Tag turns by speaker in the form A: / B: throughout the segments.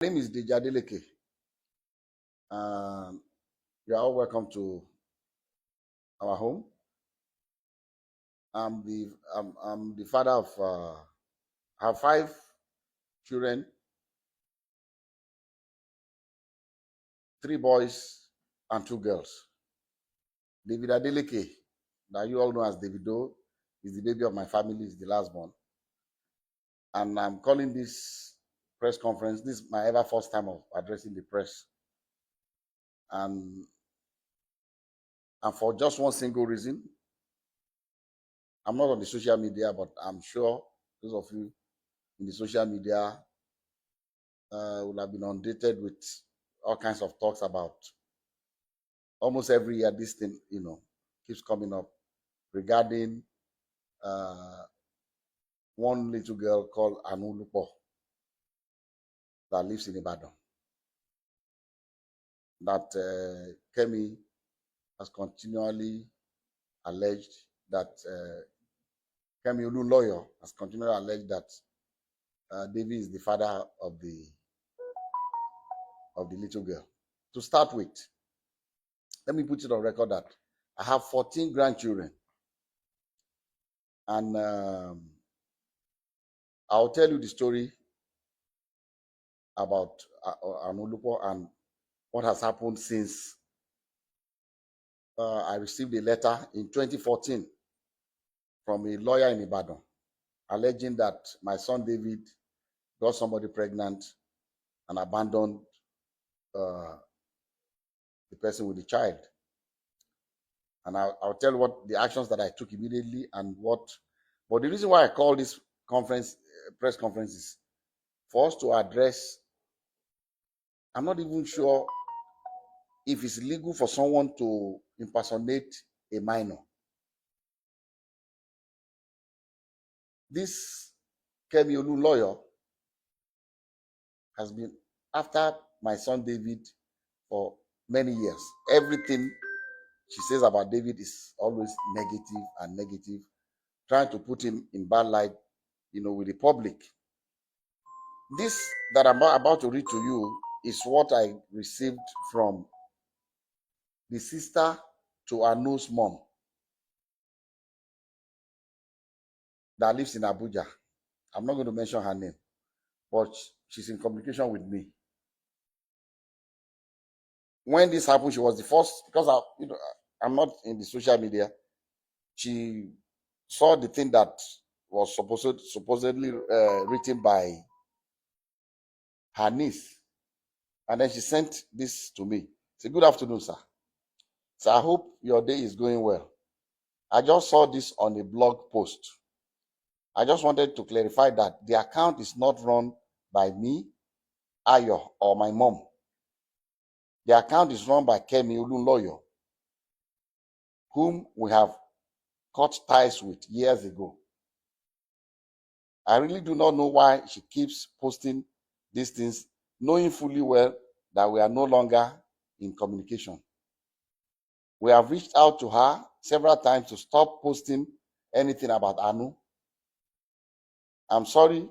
A: My name is Adedeji Adeleke. You are all welcome to our home. I'm the father of I have 5 children, 3 boys and 2 girls. David Adeleke, that you all know as Davido, is the baby of my family, is the last born. And I'm calling this press conference. This is my ever first time of addressing the press. And for just one single reason. I'm not on the social media, but I'm sure those of you in the social media will have been inundated with all kinds of talks about almost every year this thing, keeps coming up regarding one little girl called Anulupo that lives in Ibadan. That Kemi has continually alleged that Kemi Olu lawyer has continually alleged that David is the father of the little girl. To start with, let me put it on record that I have 14 grandchildren, and I'll tell you the story about Anulupo and what has happened since I received a letter in 2014 from a lawyer in Ibadan alleging that my son David got somebody pregnant and abandoned the person with the child. And I'll tell you what the actions that I took immediately and what. But the reason why I call this press conference is for us to address. I'm not even sure if it's legal for someone to impersonate a minor. This Kemi Olu lawyer has been after my son David for many years. Everything she says about David is always negative, trying to put him in bad light, with the public. This that I'm about to read to you is what I received from the sister to Anu's mom that lives in Abuja. I'm not going to mention her name, but she's in communication with me. When this happened, she was the first, because I'm not in the social media. She saw the thing that was supposedly written by her niece, and then she sent this to me. Say, "Good afternoon, sir. So I hope your day is going well. I just saw this on a blog post. I just wanted to clarify that the account is not run by me, Ayo, or my mom. The account is run by Kemi Olu lawyer, whom we have cut ties with years ago. I really do not know why she keeps posting these things, knowing fully well that we are no longer in communication. We have reached out to her several times to stop posting anything about Anu. I'm sorry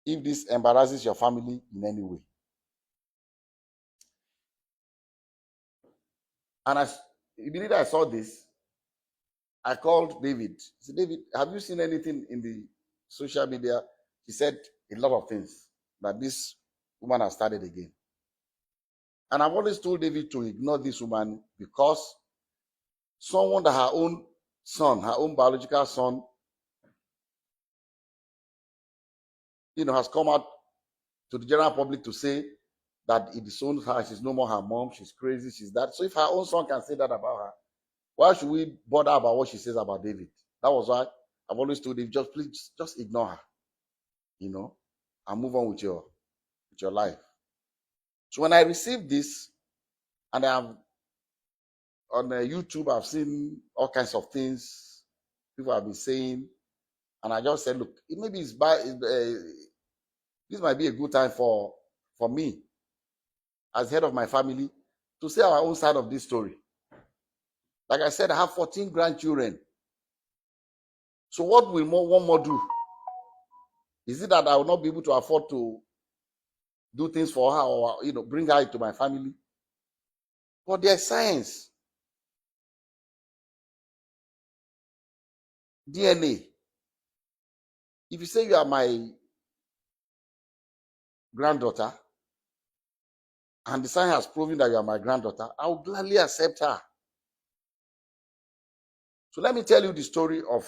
A: if this embarrasses your family in any way." And immediately I saw this, I called David. I said, "David, have you seen anything in the social media?" He said a lot of things that this woman has started again. And I've always told David to ignore this woman, because someone that her own son, her own biological son, has come out to the general public to say that it disowns her, she's no more her mom, she's crazy, she's that. So if her own son can say that about her, why should we bother about what she says about David? That was why I've always told him, please ignore her, and move on with your life. So when I received this, and I'm on YouTube, I've seen all kinds of things people have been saying, and I just said, look, maybe this might be a good time for me, as head of my family, to say our own side of this story. Like I said, I have 14 grandchildren. So what will one more do? Is it that I will not be able to afford to do things for her, or bring her into my family. But there's science, DNA. If you say you are my granddaughter, and the science has proven that you are my granddaughter, I will gladly accept her. So let me tell you the story of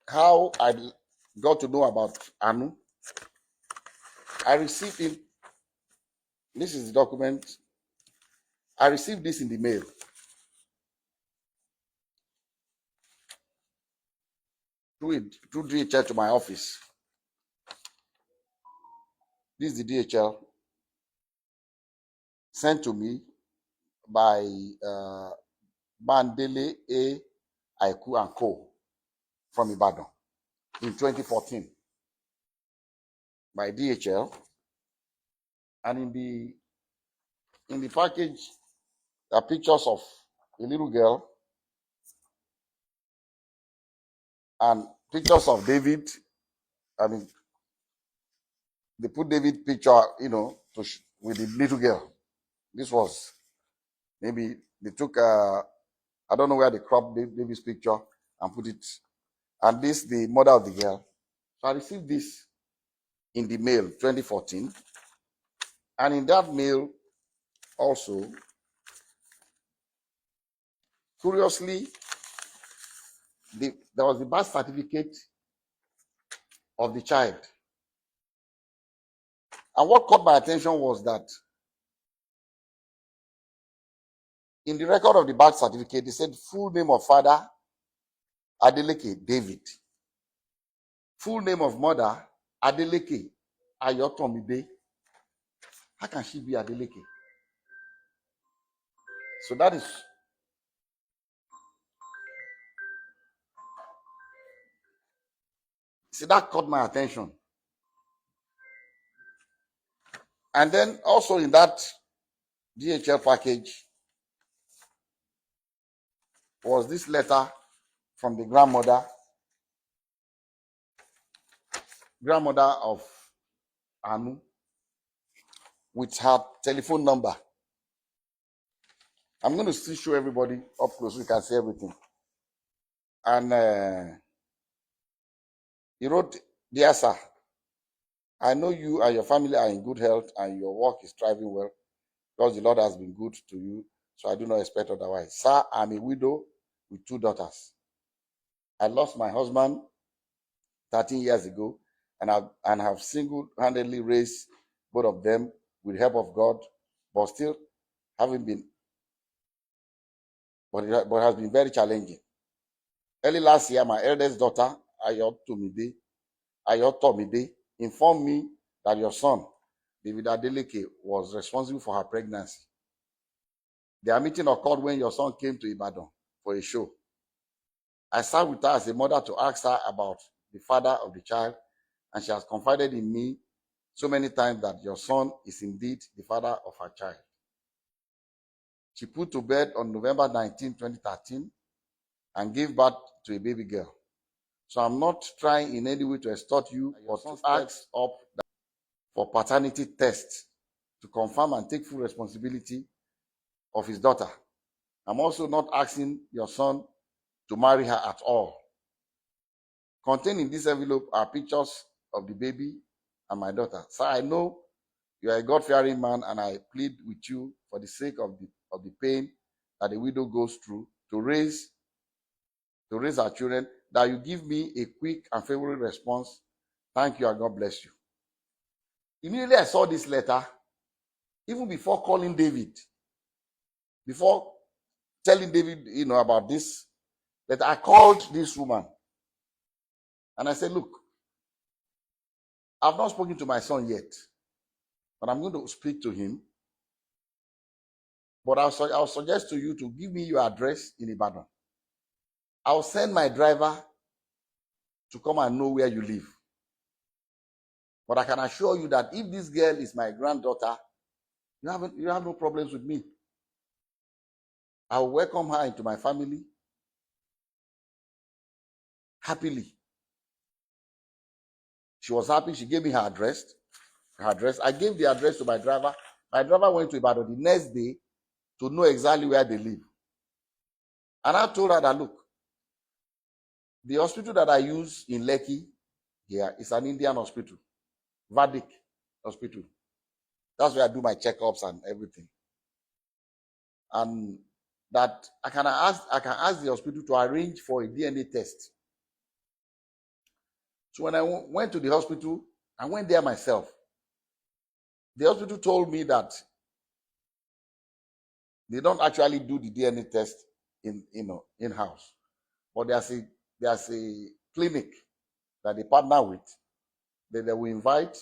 A: how I got to know about Anu. I received it. This is the document. I received this in the mail through DHL to my office. This is the DHL sent to me by Bandele A. Aiku and Co. from Ibadan in 2014 by DHL. And in the package are pictures of a little girl and pictures of David. I mean, they put David picture, with the little girl. This was maybe they took I don't know where they cropped David's picture and put it, and this the mother of the girl. So I received this in the mail 2014, and in that mail also, curiously, there was the birth certificate of the child. And what caught my attention was that in the record of the birth certificate, they said full name of father, Adeleke David. Full name of mother, Adeleke Ayotomide. How can she be Adeleke? So that caught my attention. And then also in that DHL package was this letter from the grandmother of Anu, with her telephone number. I'm going to still show everybody up close so you can see everything. And he wrote, "Dear sir, I know you and your family are in good health and your work is thriving well because the Lord has been good to you, so I do not expect otherwise. Sir, I'm a widow with 2 daughters. I lost my husband 13 years ago and have single-handedly raised both of them with help of God, but still having been, but it has been very challenging. Early last year, my eldest daughter, Ayotomide, informed me that your son, David Adeleke, was responsible for her pregnancy. Their meeting occurred when your son came to Ibadan for a show. I sat with her as a mother to ask her about the father of the child, and she has confided in me so many times that your son is indeed the father of her child. She put to bed on November 19, 2013, and gave birth to a baby girl. So I'm not trying in any way to extort you or to ask up for paternity tests to confirm and take full responsibility of his daughter. I'm also not asking your son to marry her at all. Contained in this envelope are pictures of the baby and my daughter. Sir, I know you are a God-fearing man, and I plead with you for the sake of the pain that a widow goes through to raise our children, that you give me a quick and favorable response. Thank you, and God bless you." Immediately I saw this letter, even before calling David, before telling David, about this letter, I called this woman and I said, "Look, I've not spoken to my son yet, but I'm going to speak to him. But I'll suggest to you to give me your address in Ibadan. I'll send my driver to come and know where you live. But I can assure you that if this girl is my granddaughter, you have no problems with me. I will welcome her into my family happily. She was happy. She gave me her address. I gave the address to my driver. My driver went to Ibadan the next day to know exactly where they live. And I told her that, look, the hospital that I use in Lekki here is an Indian hospital, Vedic hospital. That's where I do my checkups and everything. And that I can ask the hospital to arrange for a DNA test. So when I went to the hospital, I went there myself. The hospital told me that they don't actually do the DNA test in-house, but there's a clinic that they partner with that they will invite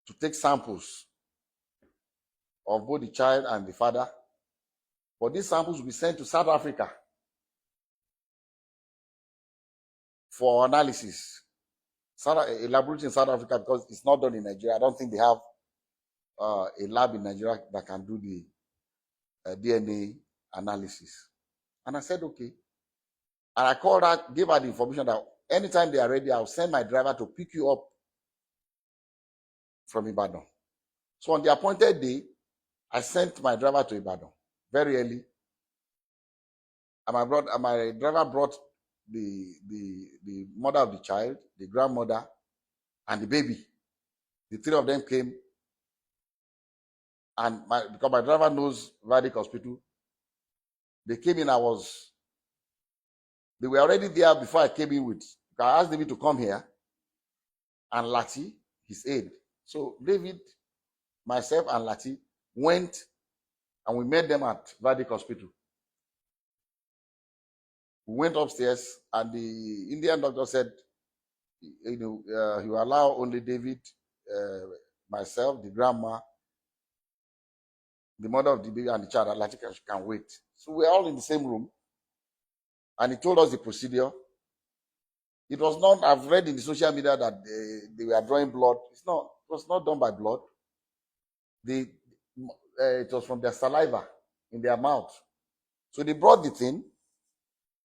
A: to take samples of both the child and the father. But these samples will be sent to South Africa for analysis. A laboratory in South Africa, because it's not done in Nigeria. I don't think they have a lab in Nigeria that can do the DNA analysis. And I said, okay. And I called her, gave her the information that anytime they are ready, I'll send my driver to pick you up from Ibadan. So on the appointed day, I sent my driver to Ibadan very early. And my driver brought the mother of the child, the grandmother, and the baby. The three of them came. And because my driver knows Vedic Hospital, they came in. They were already there before I came in with. I asked David to come here and Lati, his aide. So David, myself, and Lati went and we met them at Vedic Hospital. We went upstairs and the Indian doctor said, he will allow only David, myself, the grandma, the mother of the baby, and the child. Lati can wait. So we're all in the same room. And he told us the procedure. It was not, I've read in the social media that they were drawing blood. It was not done by blood. It was from their saliva in their mouth. So they brought the thing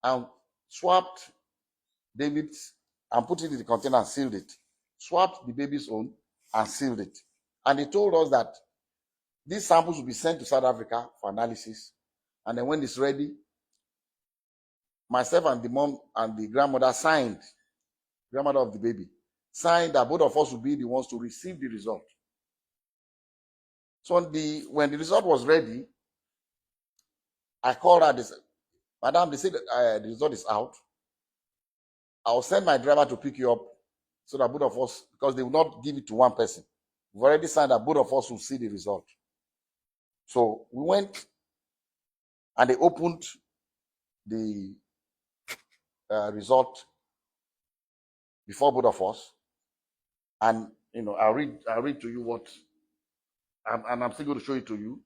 A: and swapped David's and put it in the container and sealed it. Swapped the baby's own and sealed it. And they told us that these samples will be sent to South Africa for analysis. And then when it's ready, myself and the mom and the grandmother grandmother of the baby, signed that both of us would be the ones to receive the result. So when the result was ready, I called her. They said, Madam, they said the result is out. I'll send my driver to pick you up so that both of us, because they will not give it to one person. We've already signed that both of us will see the result. So we went and they opened the result before both of us. And, I'll read to you what, and I'm still going to show it to you.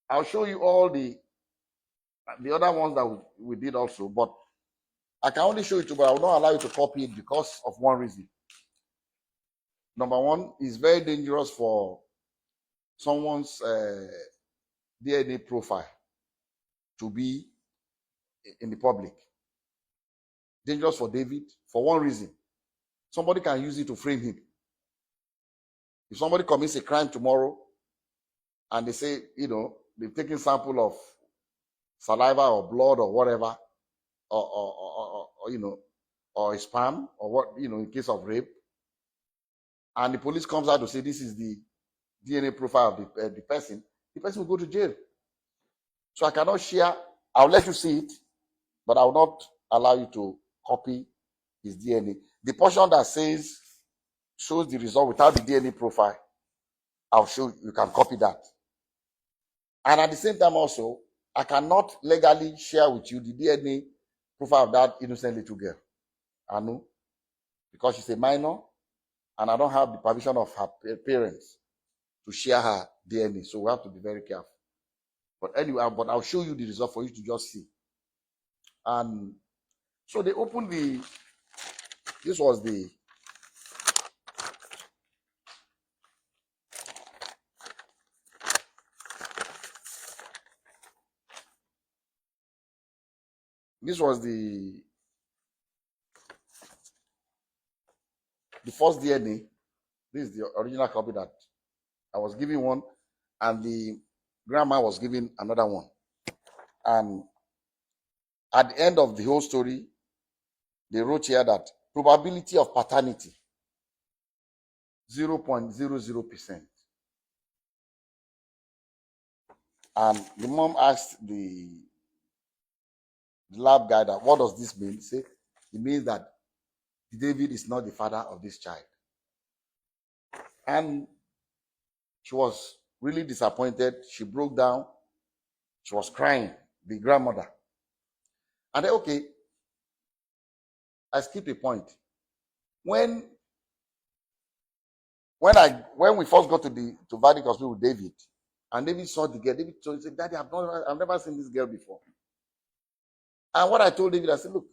A: I'll show you all the other ones that we did also, but I can only show it to you, but I will not allow you to copy it because of one reason. Number one, it's very dangerous for someone's DNA profile to be in the public. Dangerous for David for one reason. Somebody can use it to frame him. If somebody commits a crime tomorrow and they say, they've taken sample of saliva or blood or whatever, or sperm or what, in case of rape, and the police comes out to say this is the DNA profile of the person will go to jail. So I cannot share. I'll let you see it, but I will not allow you to copy his DNA. The portion that shows the result without the DNA profile, I'll show you can copy that. And at the same time also, I cannot legally share with you the DNA profile of that innocent little girl. I know, because she's a minor, and I don't have the permission of her parents to share her DNA. So we have to be very careful. But anyway, I'll show you the result for you to just see. And so they opened this was the the first DNA. This is the original copy that I was giving one, and the grandma was giving another one. And at the end of the whole story, they wrote here that probability of paternity 0.00%. And the mom asked the lab guy that, what does this mean? He said, it means that David is not the father of this child. And she was really disappointed. She broke down. She was crying, the grandmother. And then, okay, I skipped a point. When we first got to Vadic Hospital with David, and David saw the girl, David said, Daddy, I've never seen this girl before. And what I told David, I said, look,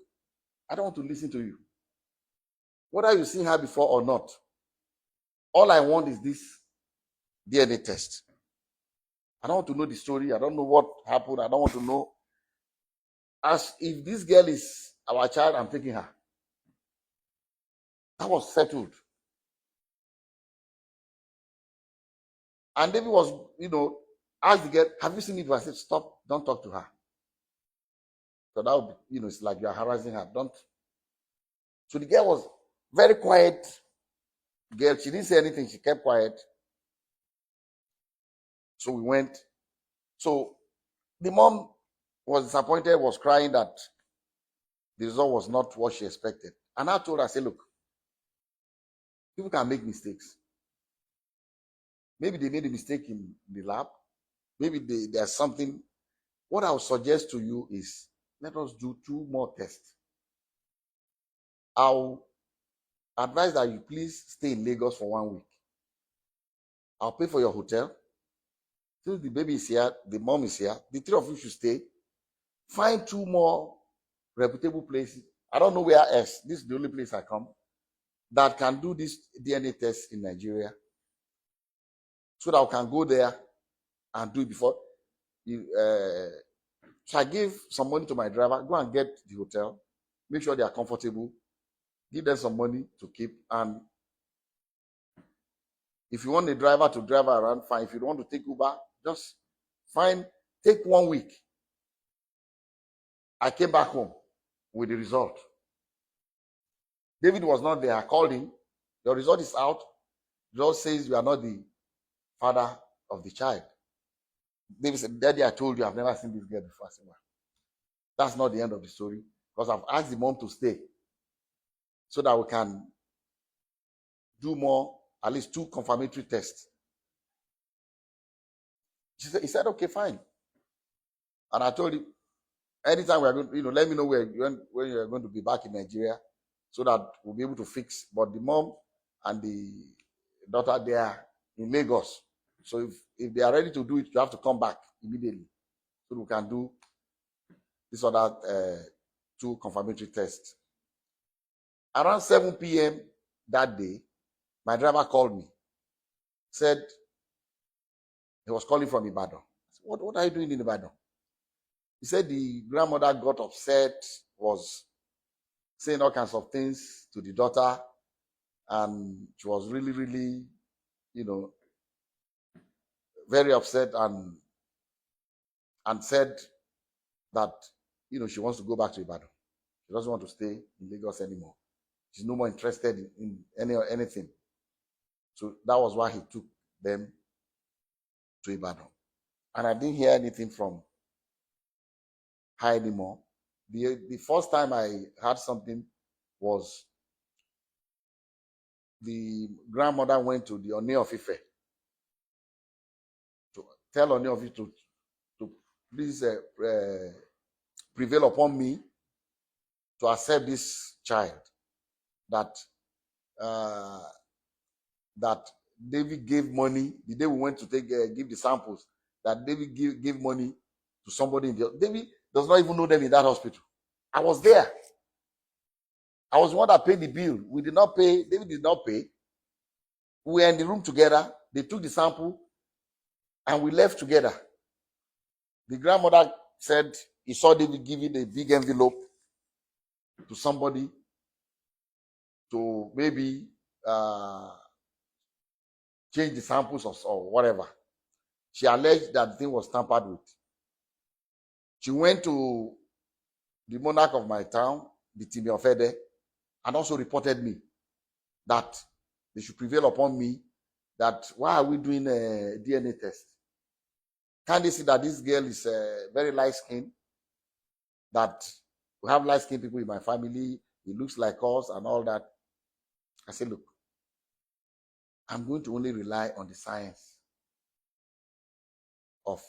A: I don't want to listen to you. Whether you've seen her before or not, all I want is this DNA test. I don't want to know the story. I don't know what happened. I don't want to know. As if this girl is our child, I'm taking her. That was settled. And David was, asked the girl, have you seen it? I said, stop, don't talk to her. So that would be, it's like you're harassing her. Don't. So the girl was very quiet. Girl, she didn't say anything. She kept quiet. So we went. So the mom was disappointed, was crying that the result was not what she expected. And I told her, I said, look, people can make mistakes. Maybe they made a mistake in the lab. Maybe there's something. What I would suggest to you is let us do 2 more tests. I'll advise that you please stay in Lagos for 1 week. I'll pay for your hotel. Since the baby is here, the mom is here, the 3 of you should stay. Find 2 more reputable places. I don't know where else. This is the only place I come that can do this DNA test in Nigeria. So that I can go there and do it before. So I gave some money to my driver. Go and get the hotel. Make sure they are comfortable. Give them some money to keep. And if you want a driver to drive around, fine. If you don't want to take Uber, just take 1 week. I came back home with the result. David was not there. I called him. Your result is out. The result says you are not the father of the child. David said, Daddy, I told you I've never seen this girl before. I said, well, that's not the end of the story, because I've asked the mom to stay so that we can do more, at least 2 confirmatory tests. He said, okay, fine. And I told him, anytime we are going, let me know when you are going to be back in Nigeria so that we'll be able to fix. But the mom and the daughter, they are in Lagos. So if they are ready to do it, you have to come back immediately so we can do this other 2 confirmatory tests. Around 7 p.m. that day, my driver called me. Said he was calling from Ibadan. I said, what are you doing in Ibadan? He said the grandmother got upset, was saying all kinds of things to the daughter, and she was really, really, very upset, and said that, she wants to go back to Ibadan. She doesn't want to stay in Lagos anymore. She's no more interested in anything. So that was why he took them to Ibadan. And I didn't hear anything from her anymore. The first time I heard something was the grandmother went to the Oni of Ife to tell Oni of Ife to please prevail upon me to accept this child that David gave money the day we went to give the samples, that David gave money to somebody in David does not even know them in that hospital. I was there. I was the one that paid the bill. We did not pay. David did not pay. We were in the room together. They took the sample and we left together. The grandmother said he saw David giving a big envelope to somebody to maybe change the samples or whatever. She alleged that the thing was tampered with. She went to the monarch of my town, the Timi Ofede, and also reported me that they should prevail upon me that why are we doing a DNA test? Can't they see that this girl is very light-skinned, that we have light-skinned people in my family, it looks like us and all that. I said, look, I'm going to only rely on the science of.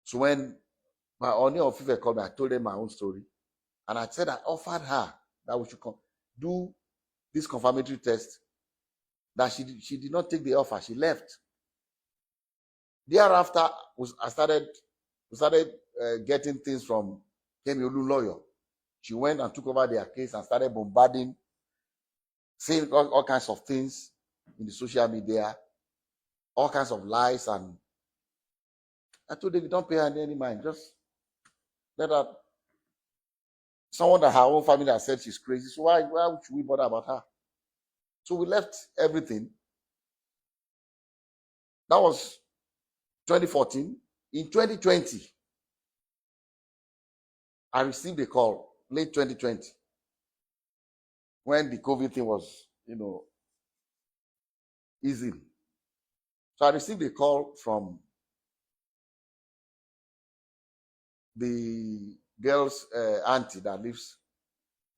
A: So when my Oni of Ife called me, I told them my own story. And I said I offered her that we should do this confirmatory test. That she did not take the offer. She left. Thereafter, we started getting things from Kemi Olu lawyer. She went and took over their case and started bombarding, saying all kinds of things in the social media, all kinds of lies. And I told David, don't pay her any mind. Just let her. Someone that her own family has said she's crazy. So why should we bother about her? So we left everything. That was 2014. In 2020, I received a call, late 2020, when the COVID thing was, easing. So I received a call from the girl's auntie that lives,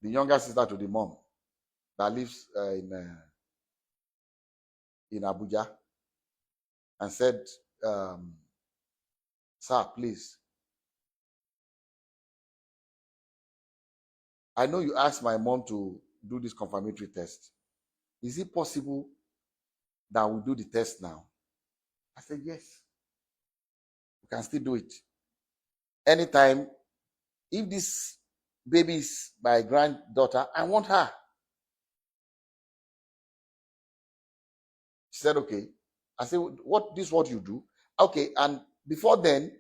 A: the younger sister to the mom, that lives in Abuja, and said, sir, please, I know you asked my mom to do this confirmatory test. Is it possible that we do the test now? I said, yes. We can still do it. Anytime, if this baby is my granddaughter, I want her. She said, okay. I said, this is what you do? Okay, and before then,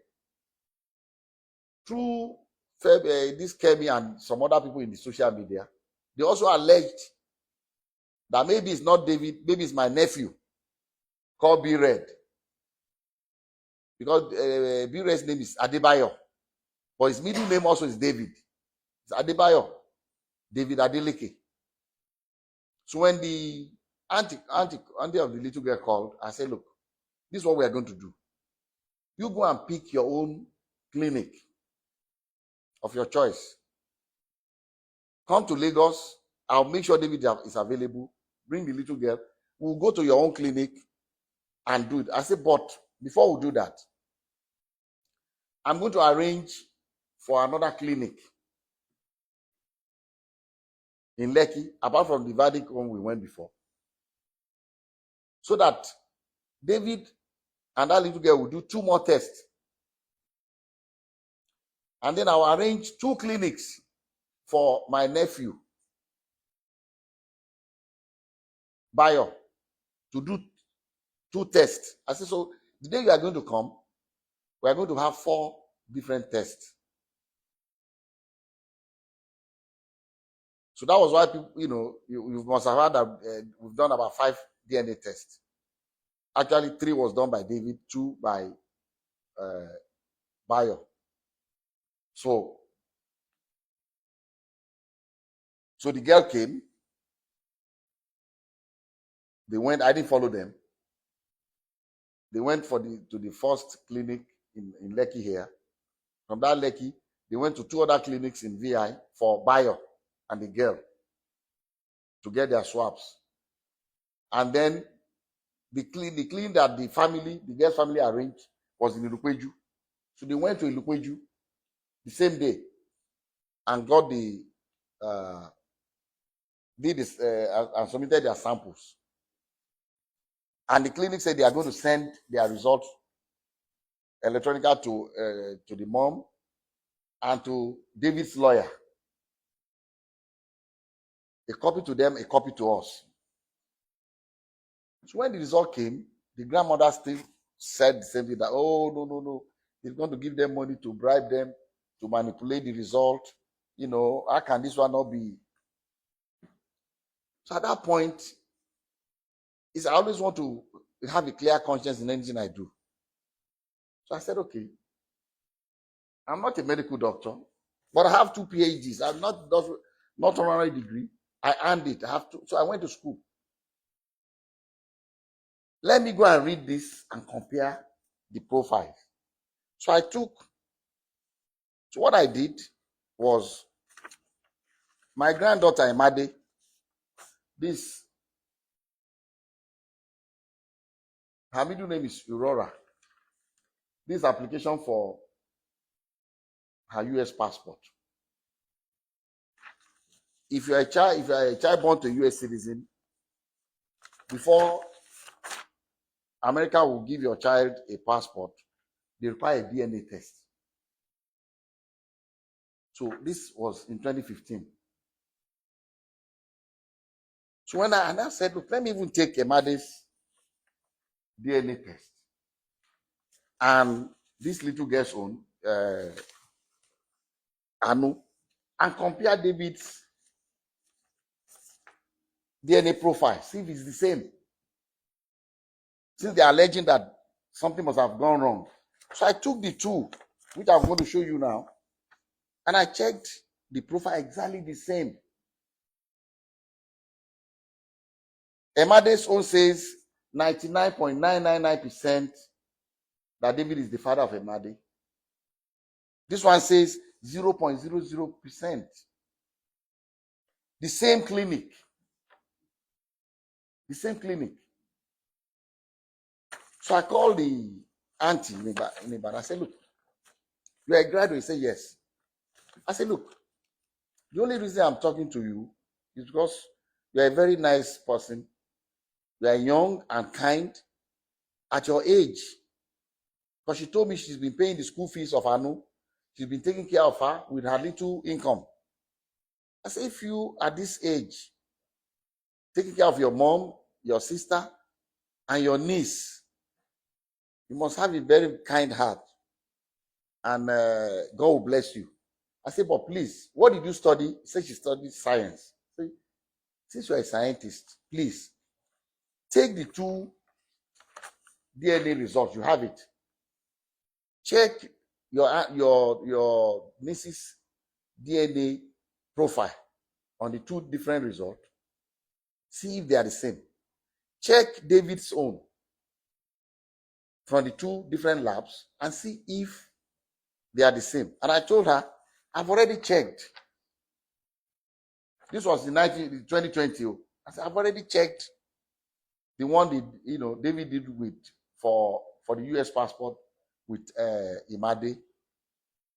A: through this Kemi and some other people in the social media, they also alleged that maybe it's not David, maybe it's my nephew called B Red. Because B Red's name is Adebayo, but his middle name also is David. It's Adebayo, David Adeleke. So when the auntie of the little girl called, I said, look, this is what we are going to do. You go and pick your own clinic of your choice. Come to Lagos. I'll make sure David is available. Bring the little girl. We'll go to your own clinic and do it. I said, but before we do that, I'm going to arrange for another clinic in Lekki, apart from the verdict one we went before, so that David and that little girl will do 2 more tests. And then I'll arrange 2 clinics for my nephew, Bayo, to do 2 tests. I said, so the day you are going to come, we are going to have 4 different tests. So that was why people, you must have heard that we've done about 5 DNA tests. Actually, 3 was done by David, 2 by Bayo. So the girl came. They went. I didn't follow them. They went to the first clinic in Lekki here. From that Lekki, they went to 2 other clinics in VI for Bayo and the girl to get their swabs. And then the clinic that the girl's family arranged was in Ilukweju. So they went to Ilukweju the same day and got and submitted their samples. And the clinic said they are going to send their results electronically to the mom and to David's lawyer. A copy to them, a copy to us. So when the result came, the grandmother still said the same thing, that, oh, no, he's going to give them money to bribe them to manipulate the result. How can this one not be? So at that point, is I always want to have a clear conscience in anything I do. So I said, okay, I'm not a medical doctor, but I have 2 PhDs. I'm not honorary degree. I earned it. I have to. So I went to school. Let me go and read this and compare the profiles. So what I did was my granddaughter Imade, her middle name is Aurora. This application for her US passport. If you are a child born to a US citizen, before America will give your child a passport, they require a DNA test. So this was in 2015. So when I said, look, let me even take Imade's DNA test and this little girl's own, Anu, and compare David's DNA profile, see if it's the same. Since they are alleging that something must have gone wrong. So I took the two, which I'm going to show you now, and I checked the profile exactly the same. Emade's own says 99.999% that David is the father of Emade. This one says 0.00%. The same clinic. The same clinic. So I called the auntie in Ibadan. I said, look, you're a graduate. He said, yes. I said, look, the only reason I'm talking to you is because you're a very nice person. You are young and kind at your age. Because she told me she's been paying the school fees of Anu. She's been taking care of her with her little income. I said, if you at this age, taking care of your mom, your sister, and your niece, you must have a very kind heart. And God will bless you. I said, but please, what did you study? She said she studied science. I said, since you're a scientist, please take the 2 DNA results. You have it. Check your niece's DNA profile on the 2 different results. See if they are the same. Check David's own from the 2 different labs and see if they are the same. And I told her, I've already checked. This was in 2020. I said, I've already checked the one David did with for the US passport with Imade,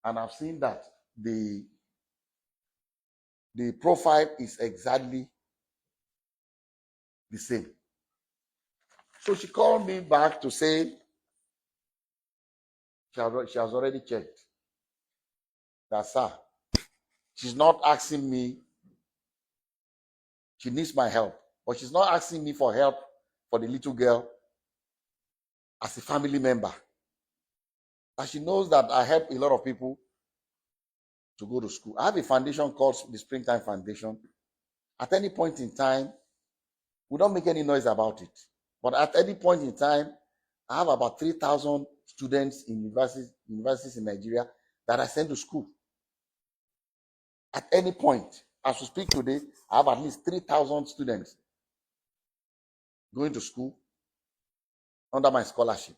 A: and I've seen that the profile is exactly the same. So she called me back to say she has already checked. That, sir, she's not asking me. She needs my help, but she's not asking me for help for the little girl as a family member. And she knows that I help a lot of people to go to school. I have a foundation called the Springtime Foundation. At any point in time, we don't make any noise about it. But at any point in time, I have about 3,000 students in universities in Nigeria that I send to school. At any point, as we speak today, I have at least 3,000 students going to school under my scholarship.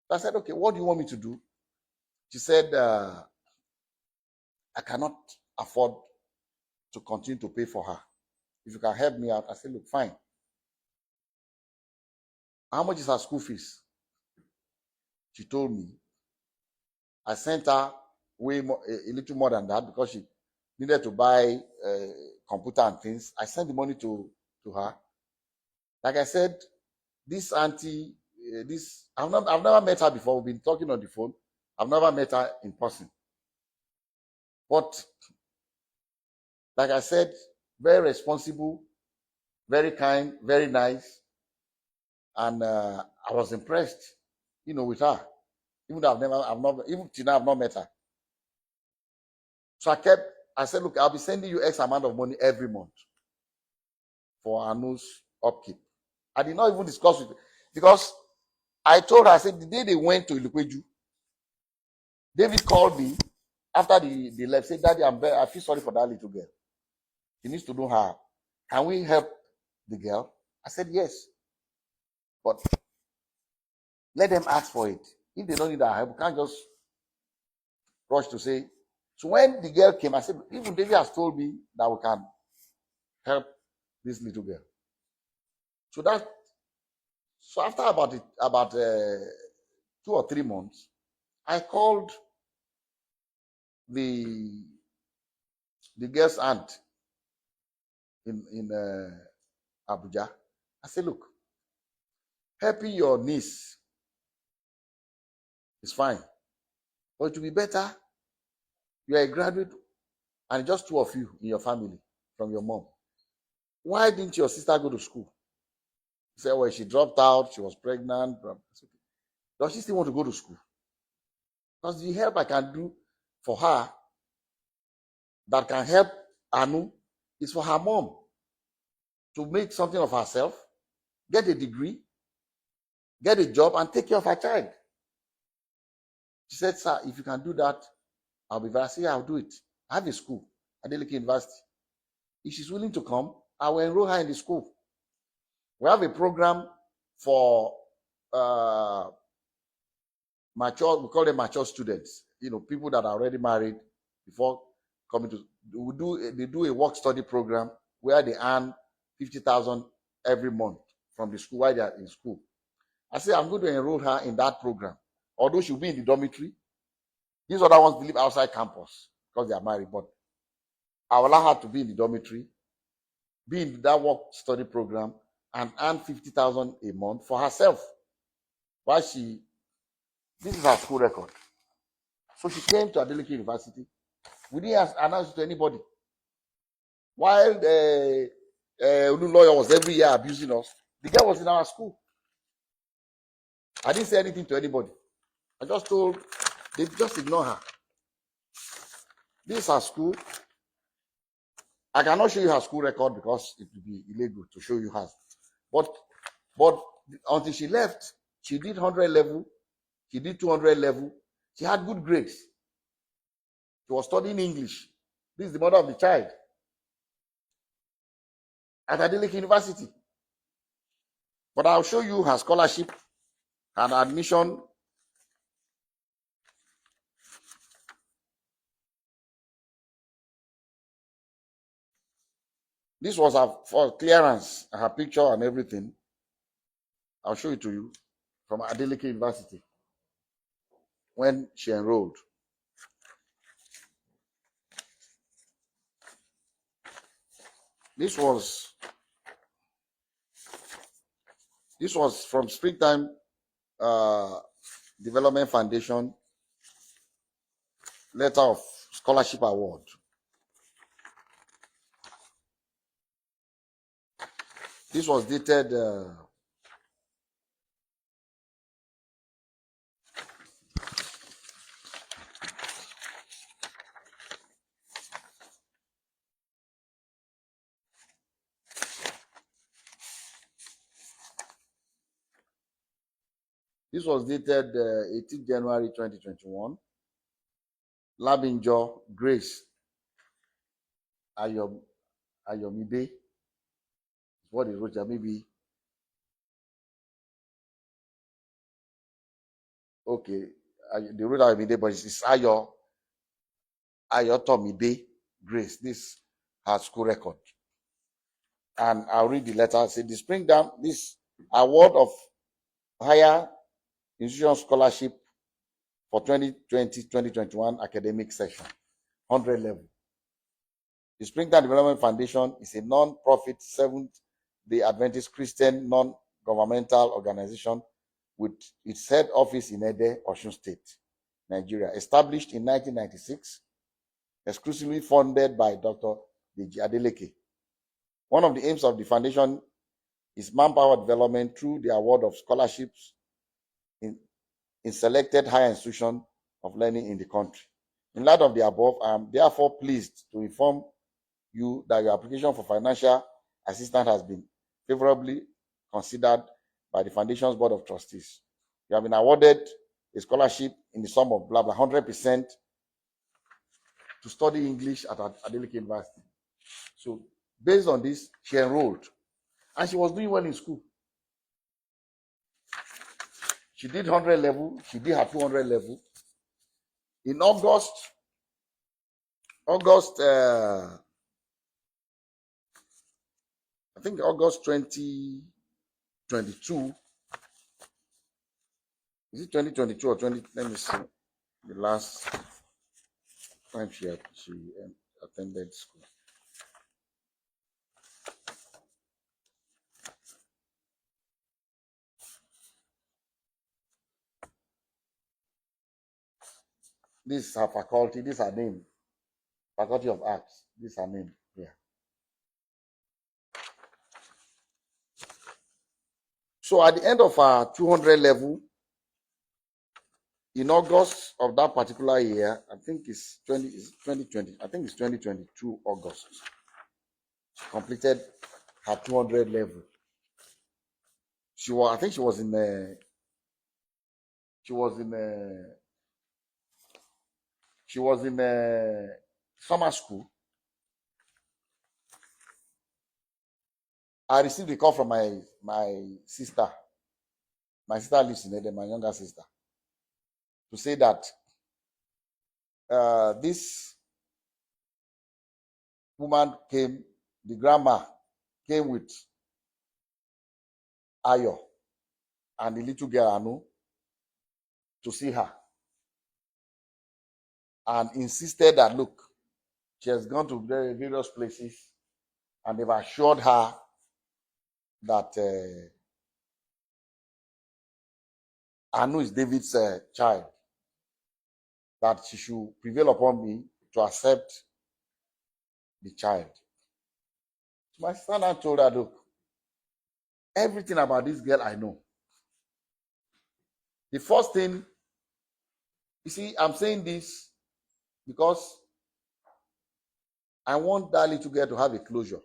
A: So I said, okay, what do you want me to do? She said, I cannot afford to continue to pay for her. If you can help me out. I said, look, fine. How much is her school fees? She told me. I sent her way more, a little more than that, because she needed to buy computer and things. I sent the money to her. Like I said, this auntie, I've never met her before. We've been talking on the phone. I've never met her in person. But like I said, very responsible, very kind, very nice, and I was impressed, with her. Even though even till now I've not met her. So I said, look, I'll be sending you X amount of money every month for Anu's upkeep. I did not even discuss with, because I told her, I said, the day they went to Ilukweju, David called me after they left, said, Daddy, I feel sorry for that little girl. She needs to know her. Can we help the girl? I said, yes. But let them ask for it. If they don't need our help, we can't just rush to say. So when the girl came, I said, even David has told me that we can help this little girl. So after about 2 or 3 months, I called the girl's aunt in Abuja. I said, look, helping your niece is fine, but it will be better. You are a graduate, and just 2 of you in your family from your mom. Why didn't your sister go to school? She said, well, she dropped out. She was pregnant. Does she still want to go to school? Because the help I can do for her that can help Anu is for her mom to make something of herself, get a degree, get a job, and take care of her child. She said, sir, if you can do that, I'll be very. I said, yeah, I'll do it. I have a school, Adeleke University. If she's willing to come, I will enroll her in the school. We have a program for mature, we call them mature students, people that are already married before coming to, they do a work study program where they earn 50,000 every month from the school while they are in school. I say, I'm going to enroll her in that program. Although she'll be in the dormitory, these other ones live outside campus because they are married, but I will allow her to be in the dormitory, be in that work study program, and earn 50,000 a month for herself. While this is her school record. So she came to Adeleke University. We didn't announce it to anybody. While the lawyer was every year abusing us, the girl was in our school. I didn't say anything to anybody. I just told, they just ignore her. This is her school. I cannot show you her school record because it would be illegal to show you hers. But until she left, she did 100 level, she did 200 level. She had good grades. She was studying English. This is the mother of the child at Adeleke University. But I'll show you her scholarship and admission. This was her for clearance, her picture and everything. I'll show it to you from Adeleke University when she enrolled. This was from Springtime Development Foundation letter of scholarship award. This was dated this was dated 18 January 2021. Labinjo Grace Ayomide. What is wrote there? Maybe okay. They wrote Ayomide, but it's Ayotomide Grace. This her school record. And I'll read the letter. Say the Springtime, this award of higher institution scholarship for 2020-2021 academic session, 100 level. The Springtime Development Foundation is a non-profit Seventh-day Adventist Christian non-governmental organization with its head office in Ede, Osun State, Nigeria. Established in 1996, exclusively funded by Dr. Adedeji Adeleke. One of the aims of the foundation is manpower development through the award of scholarships in selected higher institutions of learning in the country. In light of the above, I am therefore pleased to inform you that your application for financial assistance has been favorably considered by the Foundation's Board of Trustees. You have been awarded a scholarship in the sum of blah blah 100% to study English at Adeleke University. So based on this, she enrolled, and she was doing well in school. She did 100 level. She did her 200 level. In August, I think August 2022. Is it 2022 or 20? Let me see. The last time she attended school. This is her faculty. This is her name. Faculty of Arts. This is her name. Yeah. So at the end of our 200 level, in August of that particular year, I think it's 2020. I think it's 2022 August. She completed her 200 level. I think she was in summer school. I received a call from my sister. My sister lives in Eden, my younger sister, to say that this woman came, the grandma came with Ayo and the little girl Anu to see her, and insisted that, look, she has gone to various places and they've assured her that Anu is David's child, that she should prevail upon me to accept the child. So my sister now told her, look, everything about this girl I know. The first thing, you see, I'm saying this because I want that little girl to have a closure.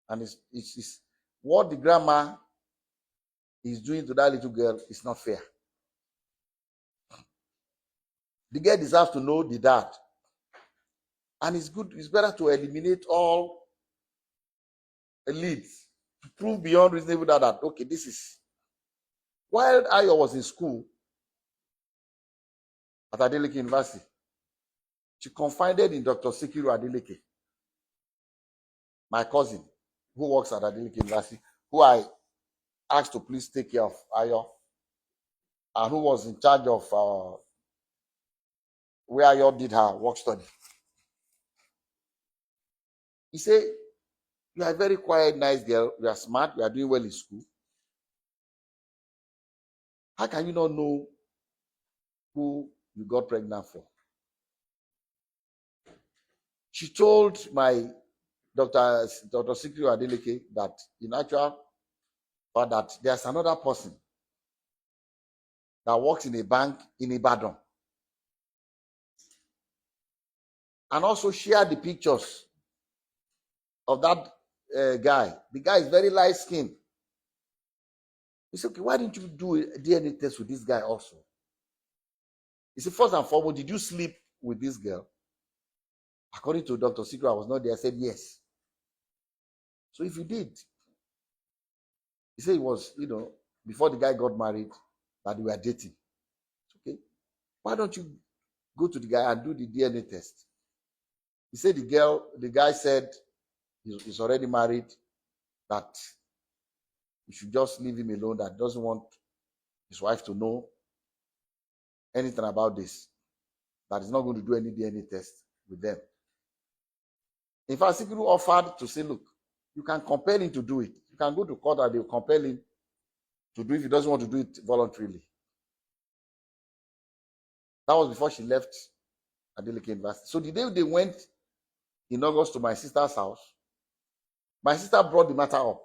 A: And it's what the grandma is doing to that little girl is not fair. The girl deserves to know the dad. And it's better to eliminate all leads to prove beyond reasonable doubt that, okay, this is. While Ayo was in school at Adeleke University, she confided in Dr. Sikiru Adeleke, my cousin, who works at Adeleke University, who I asked to please take care of Ayo, and who was in charge of where Ayo did her work study. He said, you are a very quiet, nice girl. You are smart. You are doing well in school. How can you not know who you got pregnant for? She told my Dr. Sikiru Adeleke that in actual fact that there's another person that works in a bank in Ibadan, and also share the pictures of that guy. The guy is very light skinned. He said, okay, why didn't you do a DNA test with this guy also? He said, first and foremost, did you sleep with this girl? According to Dr. Sikiru, I was not there. I said, yes. So if you did, he said it was, before the guy got married, that they were dating. Okay. Why don't you go to the guy and do the DNA test? He said the guy said he's already married, that you should just leave him alone, that doesn't want his wife to know anything about this, that he's not going to do any DNA test with them. In fact, Sikiru offered to say, look, you can compel him to do it. You can go to court and they'll compel him to do it if he doesn't want to do it voluntarily. That was before she left Adeleke University. So the day they went in August to my sister's house, my sister brought the matter up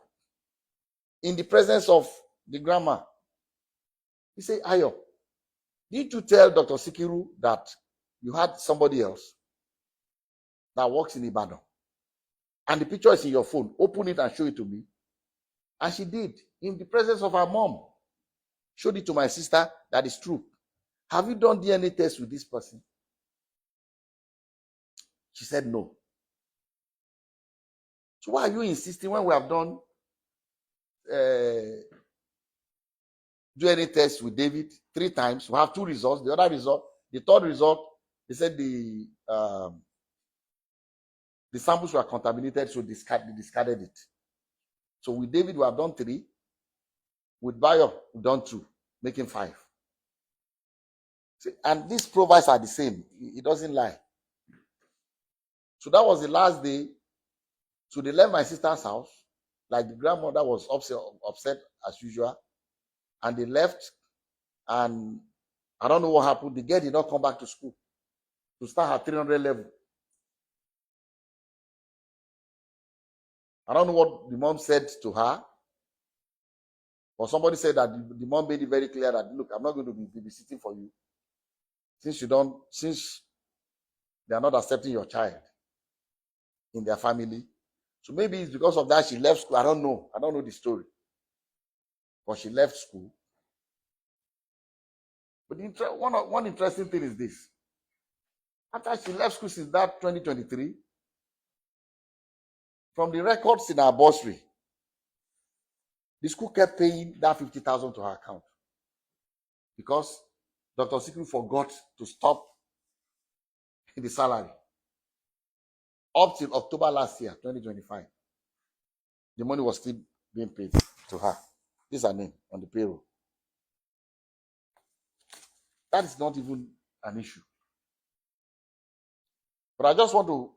A: in the presence of the grandma. He said, Ayo, didn't you tell Dr. Sikiru that you had somebody else that works in Ibadan? And the picture is in your phone. Open it and show it to me. And she did, in the presence of her mom. Showed it to my sister, that is true. Have you done DNA test with this person? She said no. So why are you insisting when we have done DNA test with David 3 times? We have 2 results. The other result, the third result, they said the samples were contaminated, so they discarded it. So with David, we have done 3. With Bayo, we've done 2, making 5. See, and these profiles are the same. It doesn't lie. So that was the last day. So they left my sister's house. Like, the grandmother was upset as usual. And they left. And I don't know what happened. The girl did not come back to school to start her 300 level. I don't know what the mom said to her. But somebody said that the mom made it very clear that, look, I'm not going to be babysitting for you. Since they are not accepting your child in their family. So maybe it's because of that she left school. I don't know. I don't know the story. But she left school. But one interesting thing is this. After she left school since that 2023, from the records in her bursary, the school kept paying that 50,000 to her account. Because Dr. Sikri forgot to stop the salary. Up till October last year, 2025, the money was still being paid to her. This is her name on the payroll. That is not even an issue. But I just want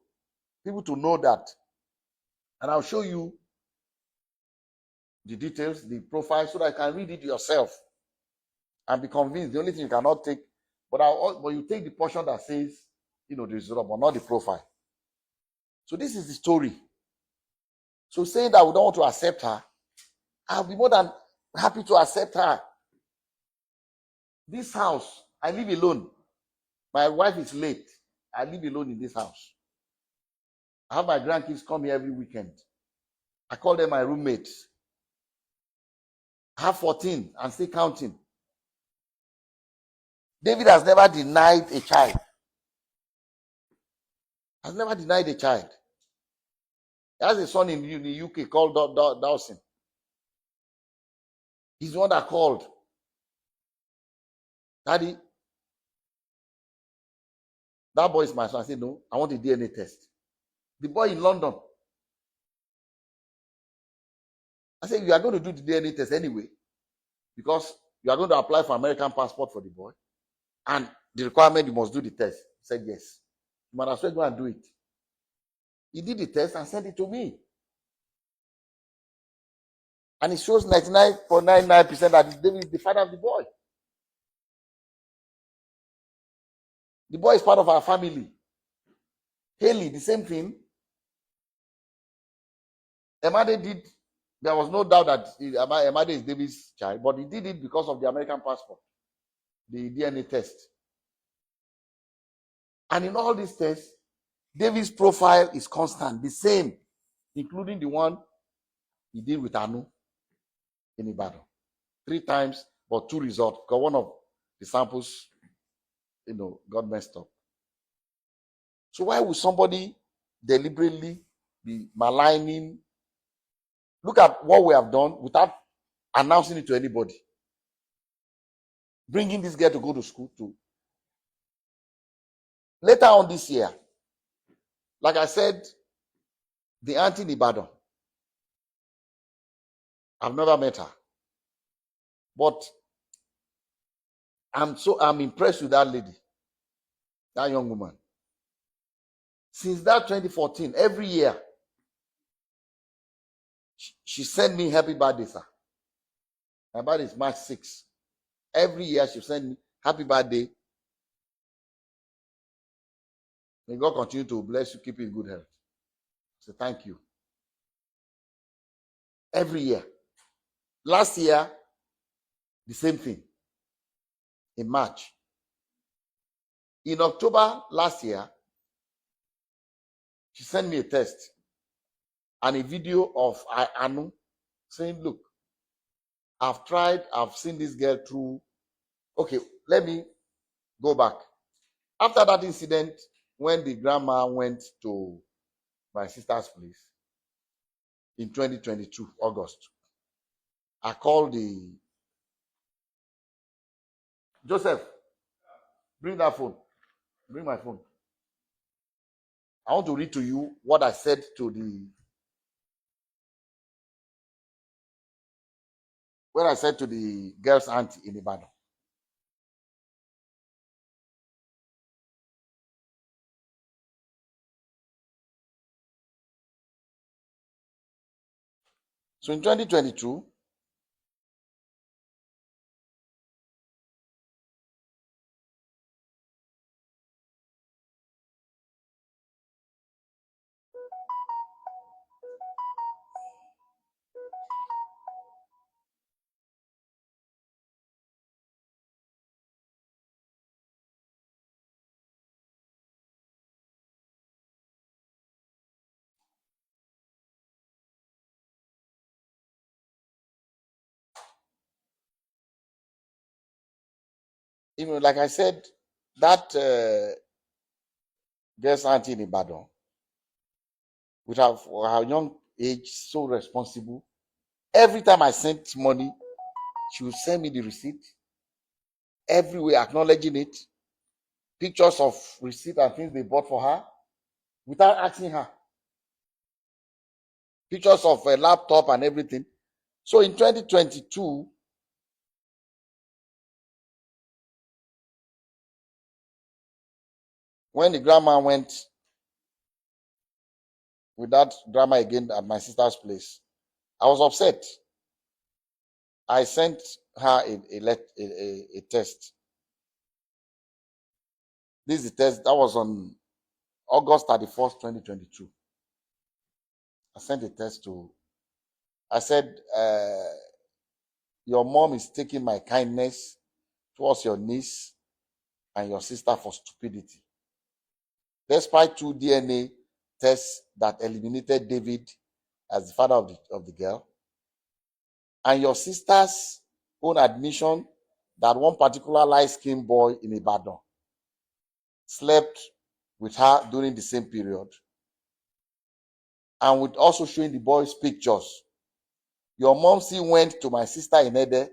A: people to know that, and I'll show you the details, the profile, so that you can read it yourself and be convinced. The only thing you cannot take, but you take the portion that says, the result, but not the profile. So this is the story. So saying that we don't want to accept her, I'll be more than happy to accept her. This house, I live alone. My wife is late. I live alone in this house. I have my grandkids come here every weekend. I call them my roommates. I have 14 and still counting. David has never denied a child. Has never denied a child. He has a son in the UK called Dawson. He's the one that called. Daddy, that boy is my son. I said, no, I want a DNA test. The boy in London. I said, you are going to do the DNA test anyway, because you are going to apply for American passport for the boy. And the requirement, you must do the test. He said, yes. You might as well go and do it. He did the test and sent it to me. And it shows 99.99% that David is the father of the boy. The boy is part of our family. Haley, the same thing. Emade did. There was no doubt that Emade is David's child, but he did it because of the American passport, the DNA test. And in all these tests, David's profile is constant, the same, including the one he did with Anu in Ibadan. 3 times, but 2 results, because one of the samples, got messed up. So why would somebody deliberately be maligning? Look at what we have done without announcing it to anybody. Bringing this girl to go to school too. Later on this year, like I said, the auntie in Ibadan, I've never met her. But I'm impressed with that lady, that young woman. Since that 2014, every year, she sent me happy birthday, sir. My birthday is March 6th. Every year she sent me happy birthday. May God continue to bless you, keep you in good health. So thank you. Every year. Last year, the same thing. In March. In October last year, she sent me a text and a video of Anu saying, look, I've tried, I've seen this girl through. Okay, let me go back. After that incident, when the grandma went to my sister's place in 2022, August, I called the Joseph, bring that phone, bring my phone. I want to read to you what I said to the girl's auntie in Ibadan. So in 2022, even like I said, that girl's auntie in Ibadan, with her young age, so responsible. Every time I sent money, she would send me the receipt, everywhere acknowledging it, pictures of receipt and things they bought for her, without asking her, pictures of a laptop and everything. So in 2022, when the grandma went with that drama again at my sister's place, I was upset. I sent her a test. This is the test that was on August 31st, 2022. I sent a test to, I said, your mom is taking my kindness towards your niece and your sister for stupidity. Despite 2 DNA tests that eliminated David as the father of the girl, and your sister's own admission that one particular light-skinned boy in Ibadan slept with her during the same period, and with also showing the boy's pictures. Your mom still went to my sister in Ede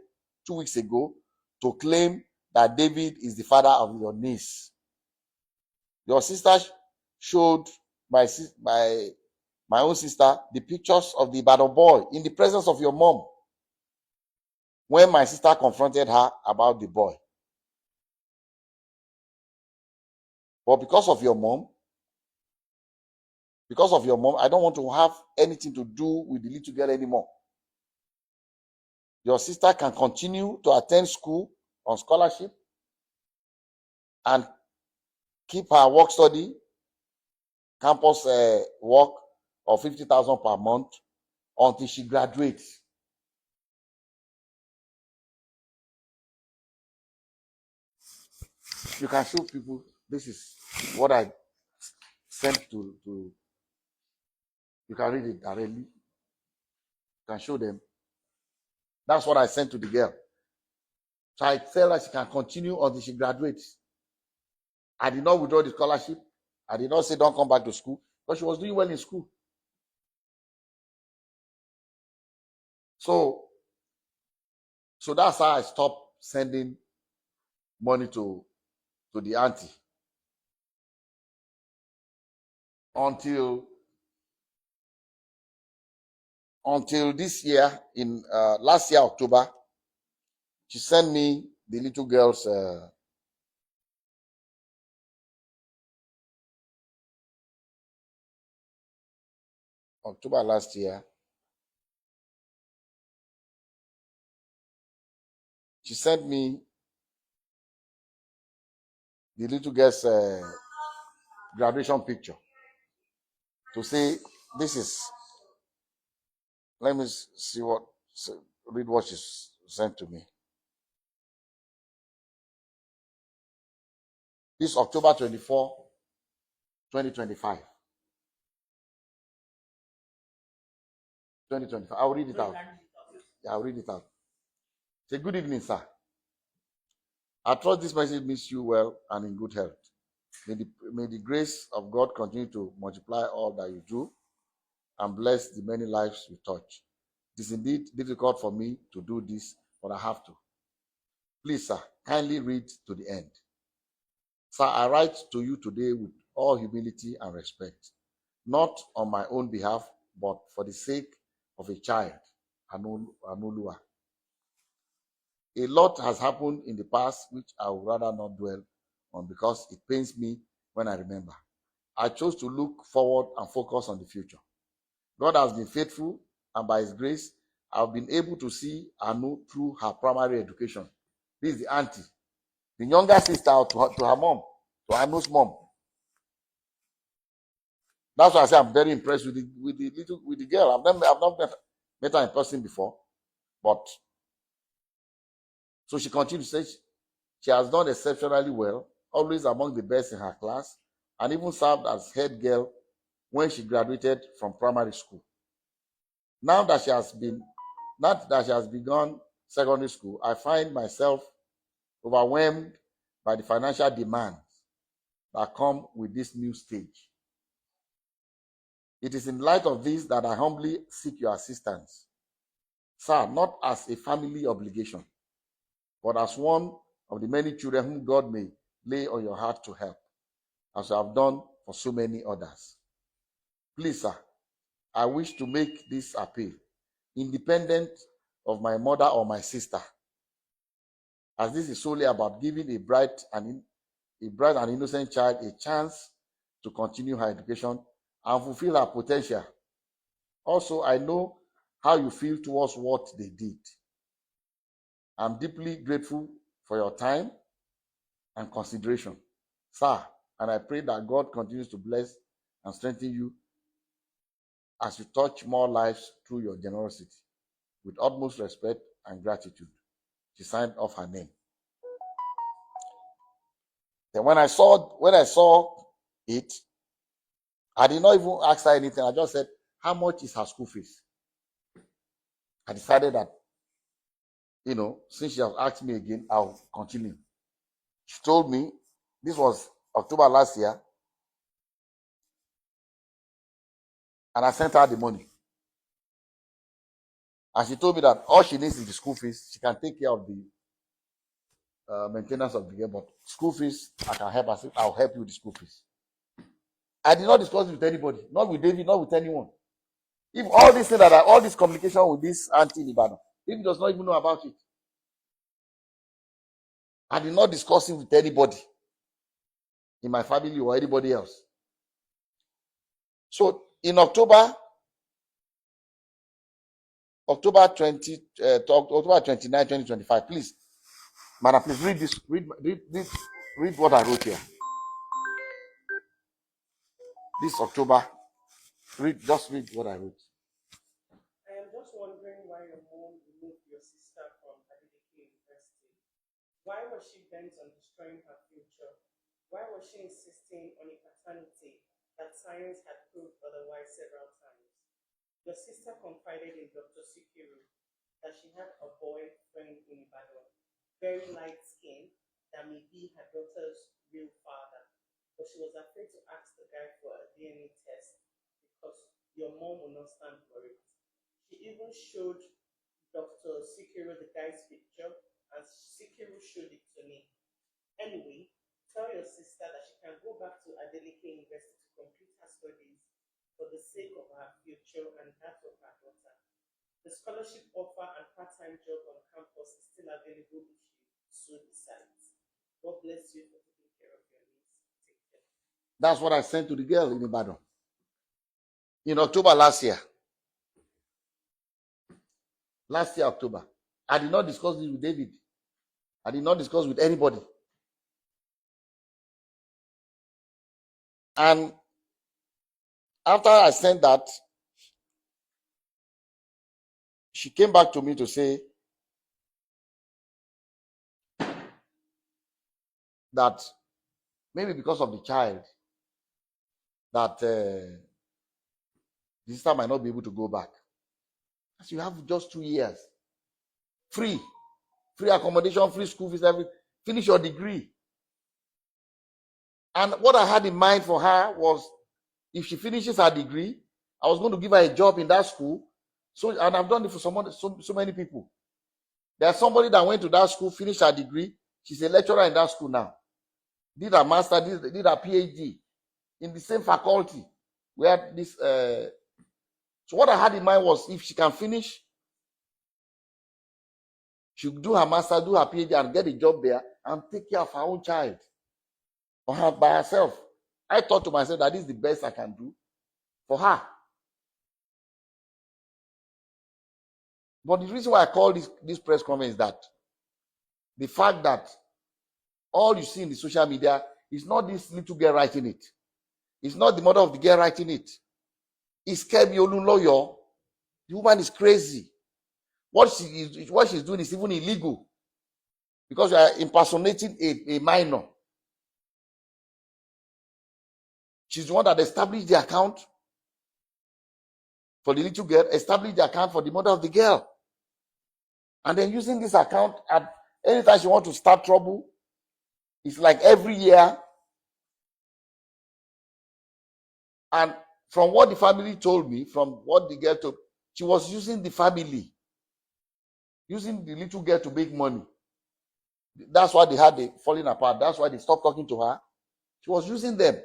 A: 2 weeks ago to claim that David is the father of your niece. Your sister showed my own sister the pictures of the Ibadan boy in the presence of your mom when my sister confronted her about the boy. But because of your mom, I don't want to have anything to do with the little girl anymore. Your sister can continue to attend school on scholarship and keep her work study, campus work of 50,000 per month until she graduates. You can show people, this is what I sent to you can read it directly. You can show them. That's what I sent to the girl. So I tell her she can continue until she graduates. I did not withdraw the scholarship. I did not say don't come back to school, but she was doing well in school. So that's how I stopped sending money to the auntie until this year, in last year October. She sent me the little girl's October last year. She sent me the little girl's graduation picture to say, this is, let me see what, read what she sent to me. This October 24, 2025. 2025. I'll read it out. Yeah, I'll read it out. Say, good evening, sir. I trust this message meets you well and in good health. May the grace of God continue to multiply all that you do and bless the many lives you touch. It is indeed difficult for me to do this, but I have to. Please, sir, kindly read to the end. Sir, I write to you today with all humility and respect, not on my own behalf, but for the sake of a child, Anulua. A lot has happened in the past which I would rather not dwell on because it pains me when I remember. I chose to look forward and focus on the future. God has been faithful, and by His grace, I've been able to see Anu through her primary education. This is the auntie, the younger sister to her mom, to Anu's mom. That's why I say I'm very impressed with the girl. I've not met her in person before, but so she continues to say she has done exceptionally well, always among the best in her class, and even served as head girl when she graduated from primary school. Now that she has begun secondary school, I find myself overwhelmed by the financial demands that come with this new stage. It is in light of this that I humbly seek your assistance, sir, not as a family obligation, but as one of the many children whom God may lay on your heart to help, as you have done for so many others. Please, sir, I wish to make this appeal, independent of my mother or my sister, as this is solely about giving a bright and innocent child a chance to continue her education and fulfill her potential. Also, I know how you feel towards what they did. I'm deeply grateful for your time and consideration, sir, and I pray that God continues to bless and strengthen you as you touch more lives through your generosity. With utmost respect and gratitude. She signed off her name. Then when I saw it, I did not even ask her anything. I just said, how much is her school fees? I decided that, since she has asked me again, I'll continue. She told me, this was October last year, and I sent her the money. And she told me that all she needs is the school fees. She can take care of the maintenance of the girl, but school fees, I can help her. I'll help you with the school fees. I did not discuss it with anybody, not with David, not with anyone. If all this thing all this communication with this auntie in Ibadan, David does not even know about it. I did not discuss it with anybody in my family or anybody else. So in October 29, 2025, please, madam, please read this. Read what I wrote here. This October, just read what I wrote.
B: I am just wondering why your mom removed your sister from Adedeji University. Why was she bent on destroying her future? Why was she insisting on a paternity that science had proved otherwise several times? Your sister confided in Dr. Sikiru that she had a boyfriend in Ibadan, very light skin, that may be her daughter's real father. But she was afraid to ask the guy for a DNA test because your mom would not stand for it. She even showed Dr. Sikiru the guy's picture, and Sikiru showed it to me. Anyway, tell your sister that she can go back to Adeleke University to complete her studies for the sake of her future and that of her daughter. The scholarship offer and part-time job on campus is still available if she so decides. God bless you for taking care of your needs. Take care.
A: That's what I sent to the girl in Ibadan in October last year. Last year, October. I did not discuss this with David. I did not discuss with anybody. And after I sent that, she came back to me to say that maybe because of the child, that the sister might not be able to go back. As you have just 2 years. free accommodation, free school fees, everything. Finish your degree. And what I had in mind for her was, if she finishes her degree, I was going to give her a job in that school. So, and I've done it for so many people. There's somebody that went to that school, finished her degree. She's a lecturer in that school now. Did her master, did her PhD in the same faculty where this. So what I had in mind was, if she can finish, she'll do her master, do her PhD, and get a job there and take care of her own child or her by herself. I thought to myself that this is the best I can do for her. But the reason why I call this press conference is that the fact that all you see in the social media is not this little girl writing it. It's not the mother of the girl writing it. It's Kemi Olunloyo. The woman is crazy. What she's doing is even illegal, because you are impersonating a minor. She's the one that established the account for the little girl, established the account for the mother of the girl, and then using this account at anytime she wants to start trouble. It's like every year. And from what the family told me, from what the girl told, she was using the family, using the little girl to make money. That's why they had the falling apart. That's why they stopped talking to her. She was using them.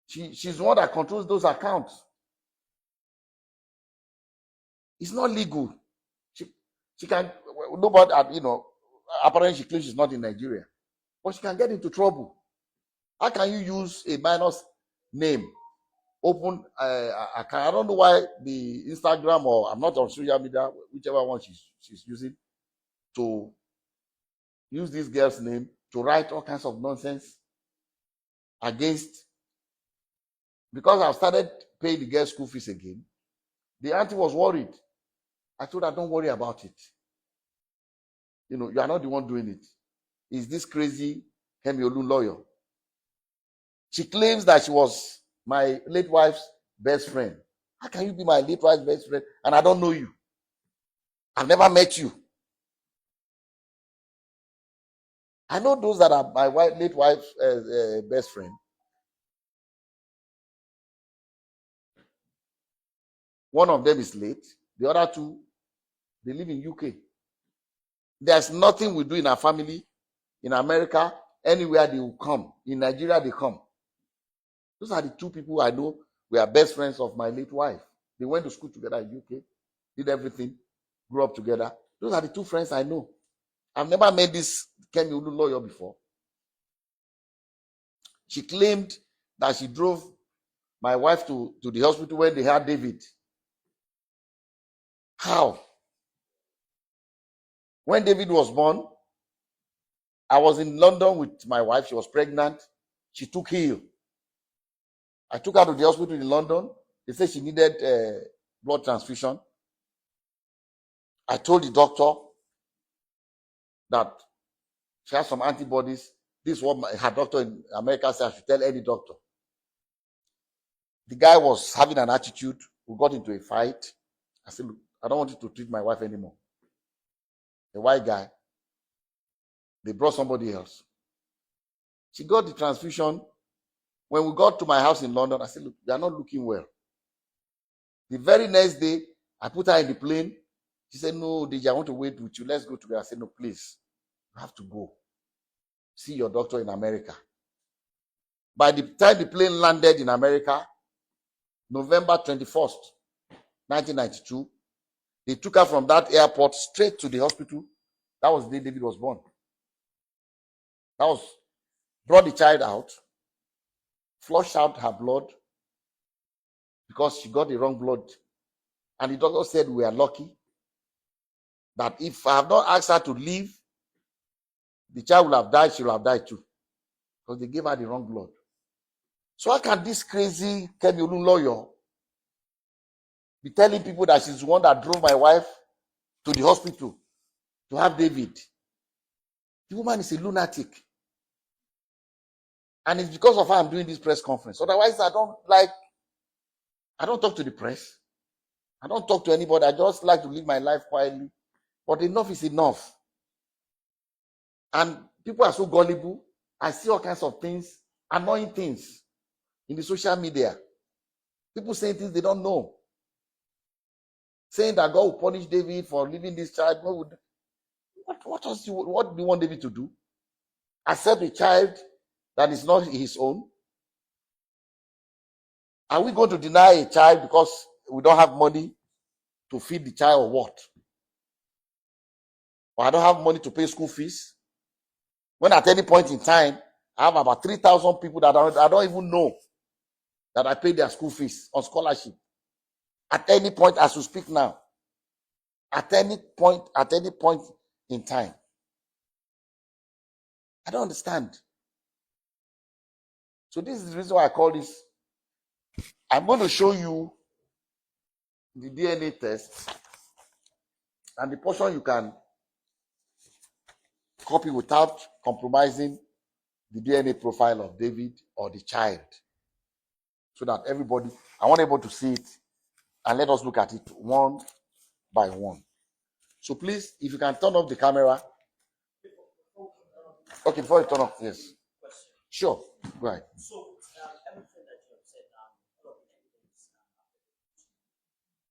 A: She's the one that controls those accounts. It's not legal. She can, nobody, apparently she claims she's not in Nigeria, but she can get into trouble. How can you use a minor's name, open account? I don't know why the Instagram, or I'm not on social media, whichever one she's using, to use this girl's name to write all kinds of nonsense against. Because I've started paying the girl's school fees again, the auntie was worried. I told her, don't worry about it. You are not the one doing it. It's this crazy Kemi Olunloyo. She claims that she was my late wife's best friend. How can you be my late wife's best friend and I don't know you? I've never met you. I know those that are my late wife's best friend. One of them is late. The other two, they live in UK. There's nothing we do in our family, in America, anywhere they will come. In Nigeria, they come. Those are the two people I know were best friends of my late wife. They went to school together in UK, did everything, grew up together. Those are the two friends I know. I've never met this Kemi Olunloyo before. She claimed that she drove my wife to the hospital when they had David. How? When David was born, I was in London with my wife. She was pregnant. She took heel. I took her to the hospital in London. They said she needed blood transfusion. I told the doctor that she has some antibodies. This is what her doctor in America said I should tell any doctor. The guy was having an attitude. We got into a fight. I said, look, I don't want you to treat my wife anymore. The white guy. They brought somebody else. She got the transfusion. When we got to my house in London, I said, look, you are not looking well. The very next day, I put her in the plane. She said, no, Deji, I want to wait with you. Let's go together. I said, no, please. You have to go. See your doctor in America. By the time the plane landed in America, November 21st, 1992, they took her from that airport straight to the hospital. That was the day David was born. Brought the child out, flushed out her blood because she got the wrong blood. And the doctor said we are lucky that if I have not asked her to leave, the child will have died, she will have died too. Because they gave her the wrong blood. So how can this crazy Kemi Olunloyo be telling people that she's the one that drove my wife to the hospital to have David? The woman is a lunatic. And it's because of her I'm doing this press conference. Otherwise, I don't talk to the press. I don't talk to anybody. I just like to live my life quietly But enough is enough. And people are so gullible. I see all kinds of things, annoying things in the social media. People saying things they don't know. Saying that God will punish David for leaving this child. What do you want David to do? Accept a child that is not his own? Are we going to deny a child because we don't have money to feed the child or what? Or I don't have money to pay school fees? When at any point in time, I have about 3,000 people that I don't even know that I pay their school fees on scholarship. At any point as we speak now. At any point in time. I don't understand. So this is the reason why I call this. I'm going to show you the DNA test and the portion you can copy without compromising the DNA profile of David or the child. So that everybody, I want everybody to see it and let us look at it one by one. So please, if you can turn off the camera. Okay, before you turn off, yes. Sure, go ahead.
C: So, everything that you have said, all of the evidence,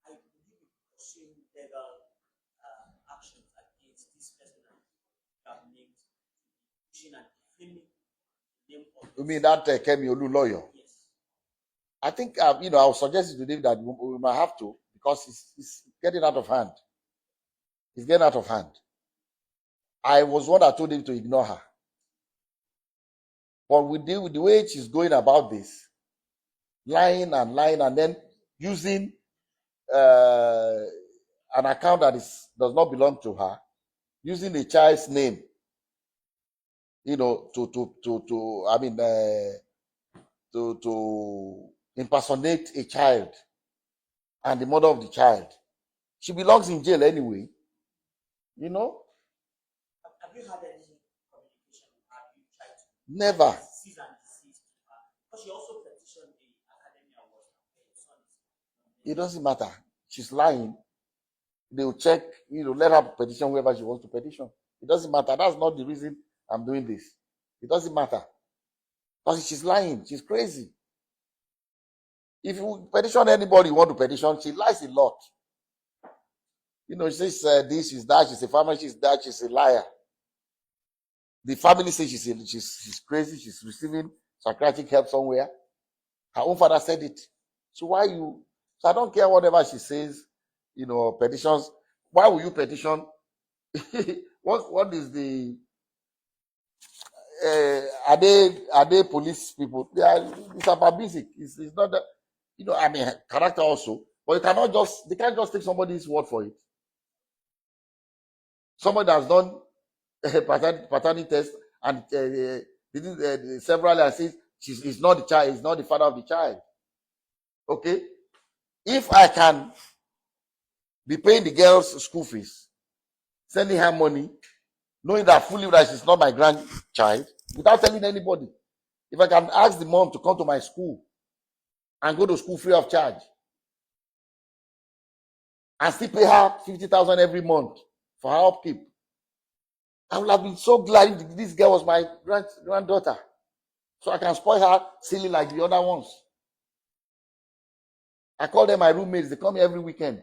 C: I believe you pursue legal actions against this person that you have named, pushing and defaming the name of.
A: You mean that Kemi Olu lawyer?
C: Yes.
A: I think I will suggest it to David that we might have to, because it's getting out of hand. It's getting out of hand. I was one that told him to ignore her. But with the way she's going about this, lying and then using an account that does not belong to her, using a child's name, to impersonate a child and the mother of the child. She belongs in jail anyway.
C: Have you had any communication with her? Have you tried to
A: Never.
C: cease and desist to her? Because she also petitioned the Academy Awards.
A: It doesn't matter. She's lying. They will check, let her petition whoever she wants to petition. It doesn't matter. That's not the reason I'm doing this. It doesn't matter. Because she's lying. She's crazy. If you petition anybody you want to petition, she lies a lot. She says this, she's that, she's a farmer, she's that, she's a liar. The family says she's crazy, she's receiving psychiatric help somewhere. Her own father said it. So so I don't care whatever she says, petitions. Why will you petition? What is the are they police people? It's about basic. It's not that, character also. But they can't just take somebody's word for it. Somebody has done a paternity test and several and says he's not the child, he's not the father of the child. Okay? If I can be paying the girl's school fees, sending her money, knowing that fully that she's not my grandchild, without telling anybody, if I can ask the mom to come to my school and go to school free of charge, and still pay her 50,000 every month for her upkeep, I would have been so glad if this girl was my granddaughter, so I can spoil her silly like the other ones. I call them my roommates. They come here every weekend.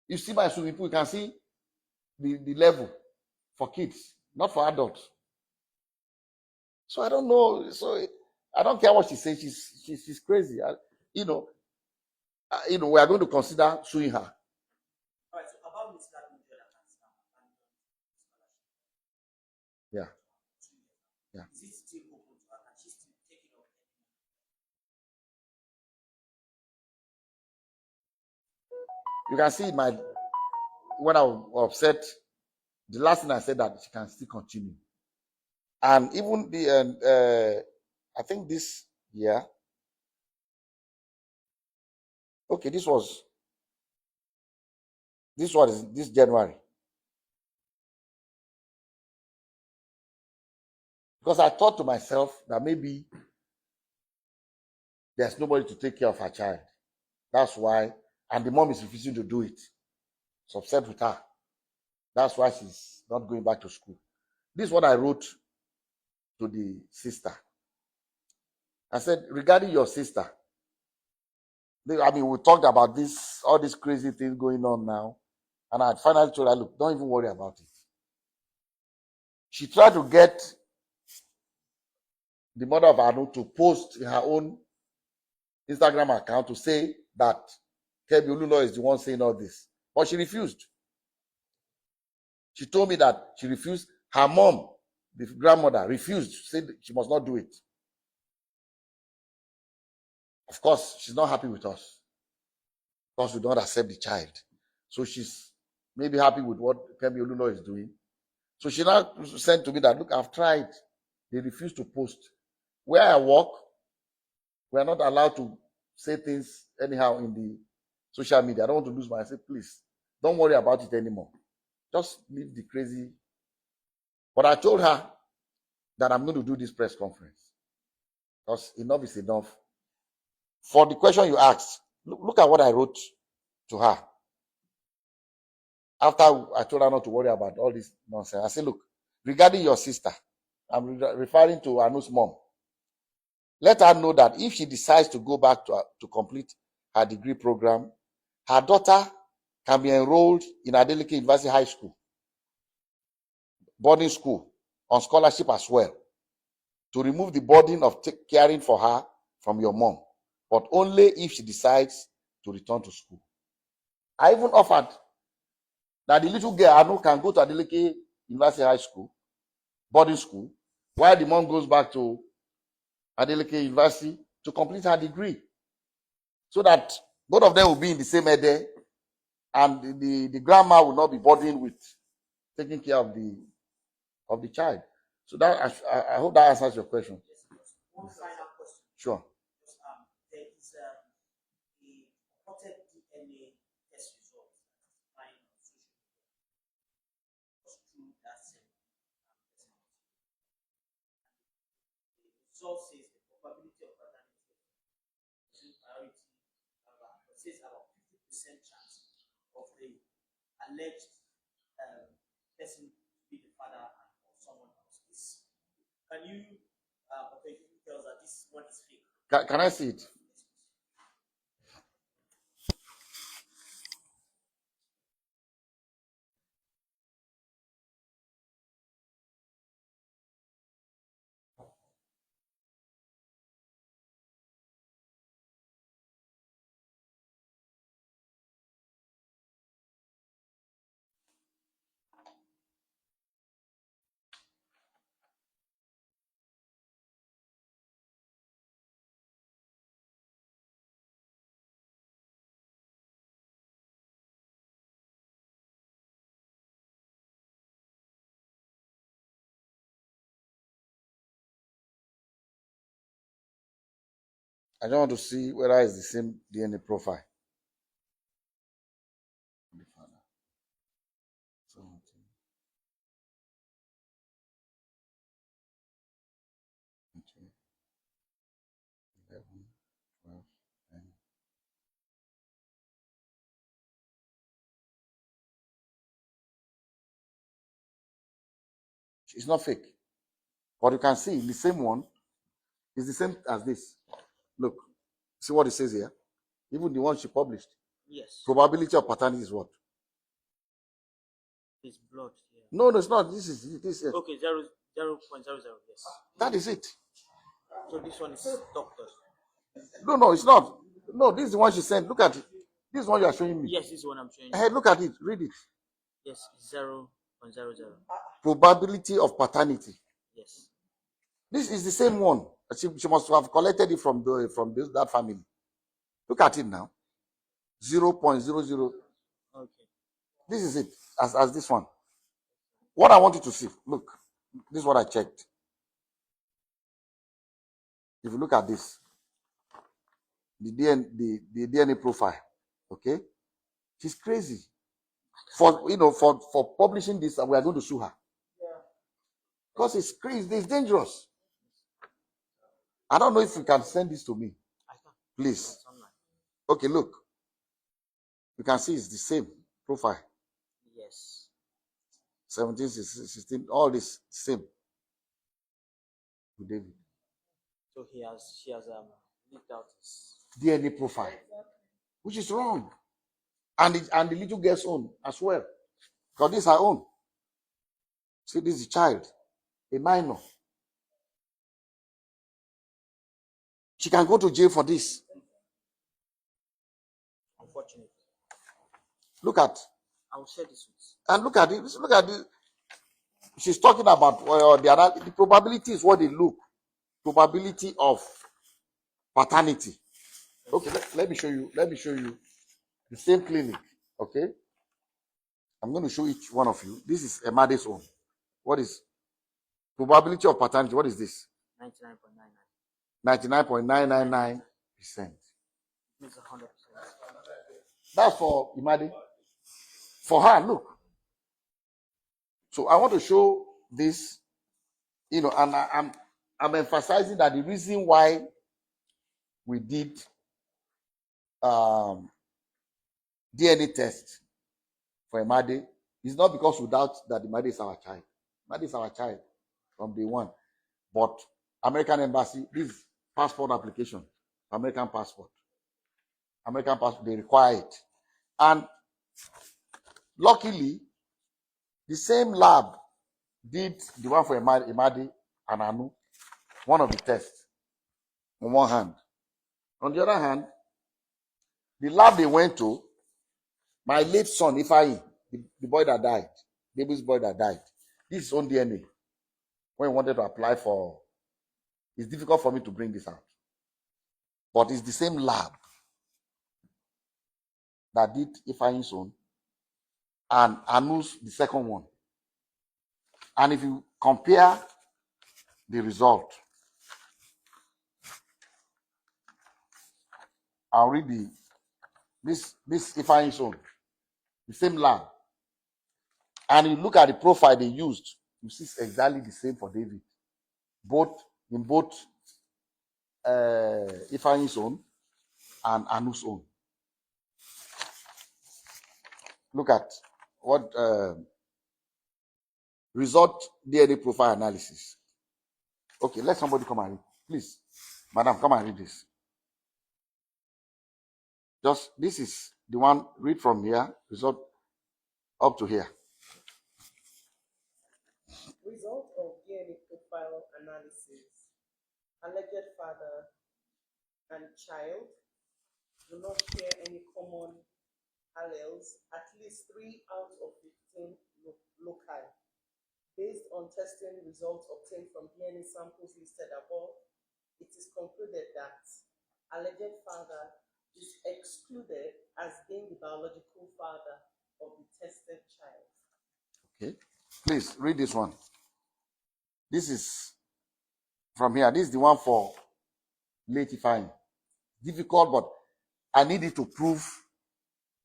A: You see my swimming pool, you can see the level for kids, not for adults. So I don't know. So I don't care what she says. She's crazy. We are going to consider suing her.
C: All right. So about Miss Davido,
A: Yeah. Yeah.
C: Is it still open to her? Can she still take it up?
A: You can see when I was upset, the last thing I said that she can still continue. And even I think this year, okay, this January. Because I thought to myself that maybe there's nobody to take care of her child. That's why, and the mom is refusing to do it. is upset with her. That's why she's not going back to school. This is what I wrote to the sister. I said, regarding your sister, I mean, we talked about this, all these crazy things going on now. And I finally told her, look, don't even worry about it. She tried to get the mother of Anu to post in her own Instagram account to say that Kemi Olulo is the one saying all this. But she refused. She told me that she refused. Her mom, the grandmother, refused, said she must not do it. Of course, she's not happy with us because we don't accept the child. So she's maybe happy with what Kemi Olulo is doing. So she now sent to me that, look, I've tried. They refuse to post. Where I work, we are not allowed to say things anyhow in the social media. I don't want to lose my. I said, please, don't worry about it anymore. Just leave the crazy. But I told her that I'm going to do this press conference because enough is enough. For the question you asked, look at what I wrote to her. After I told her not to worry about all this nonsense, I said, look, regarding your sister, I'm referring to Anu's mom. Let her know that if she decides to go back to complete her degree program, her daughter can be enrolled in Adeleke University High School, boarding school, on scholarship as well, to remove the burden of caring for her from your mom, but only if she decides to return to school. I even offered that the little girl Anu can go to Adeleke University High School, boarding school, while the mom goes back to Adeleke University to complete her degree, so that both of them will be in the same ede, and the grandma will not be burdened with taking care of the child. So that I hope that answers your question.
C: One final question.
A: Sure.
C: There is a reported DNA test result lying on social media. Through that same the result says the probability of paternity is priority says about 50% chance of the alleged person to be the father or someone else. Can you tell us that this one is fake?
A: Can I see it? I don't want to see whether it's the same DNA profile. The father. 17, 20, 11, 12, 10. It's not fake. But you can see the same one is the same as this. Look, see what it says here? Even the one she published.
C: Yes.
A: Probability of paternity is what?
C: It's blood here.
A: No, it's not. This is this.
C: Okay, 0.00. Yes.
A: That is it.
C: So this one is doctor.
A: No, it's not. No, this is the one she sent. Look at it. This is one you are showing me.
C: Yes, this is one I'm showing you.
A: Hey, look at it. Read it.
C: Yes, 0.00.
A: Probability of paternity.
C: Yes.
A: This is the same one. She must have collected it from that family. Look at it now. 0.00.
C: Okay.
A: This is it. As this one. What I want you to see. Look. This is what I checked. If you look at this, the DNA profile, okay? She's crazy. For publishing this, we are going to sue her. Because it's crazy, it's dangerous. I don't know if you can send this to me.
C: I can.
A: Please. Okay, look. You can see it's the same profile. 17, 16, all this same with David.
C: So she has leaked out his
A: DNA profile, which is wrong. And the little girl's own as well. Because this is her own. See, this is a child, a minor. She can go to jail for this.
C: unfortunately.
A: Look at,
C: I will share this with
A: and look at it. Look at this. She's talking about the probability is what they look. Probability of paternity. Okay, let me show you. Let me show you the same clinic. Okay, I'm going to show each one of you. This is Emade's own. What is probability of paternity? What is this?
C: 99.99.
A: 99.999%.
C: Means 100%.
A: That's for Imade. For her, look. So I want to show this, and I'm emphasizing that the reason why we did DNA test for Imade is not because we doubt that Imade is our child. Imade is our child from day one. But American Embassy, this passport application, American passport, they require it. And luckily, the same lab did the one for Imade and Anu, one of the tests, on one hand. On the other hand, the lab they went to, my late son, Ifeanyi, the boy that died, baby's boy that died, this is his own DNA. When he wanted to apply for, it's difficult for me to bring this out. But it's the same lab that did Ifeanyi's own and Anu's the second one. And if you compare the result, I'll read this Ifeanyi's own, the same lab. And you look at the profile they used, you see it's exactly the same for David. In both Ifeanyi's own and Anu's own. Look at what result DNA profile analysis. Okay, let somebody come and read. Please, madam, come and read this. Just, this is the one, read from here, result up to here.
B: Result of DNA profile analysis. Alleged father and child do not share any common alleles, at least 3 out of 15 loci. Based on testing results obtained from DNA samples listed above, it is concluded that alleged father is excluded as being the biological father of the tested child.
A: Okay, please read this one. This is from here. This is the one for late Ifeanyi. Difficult, but I needed to prove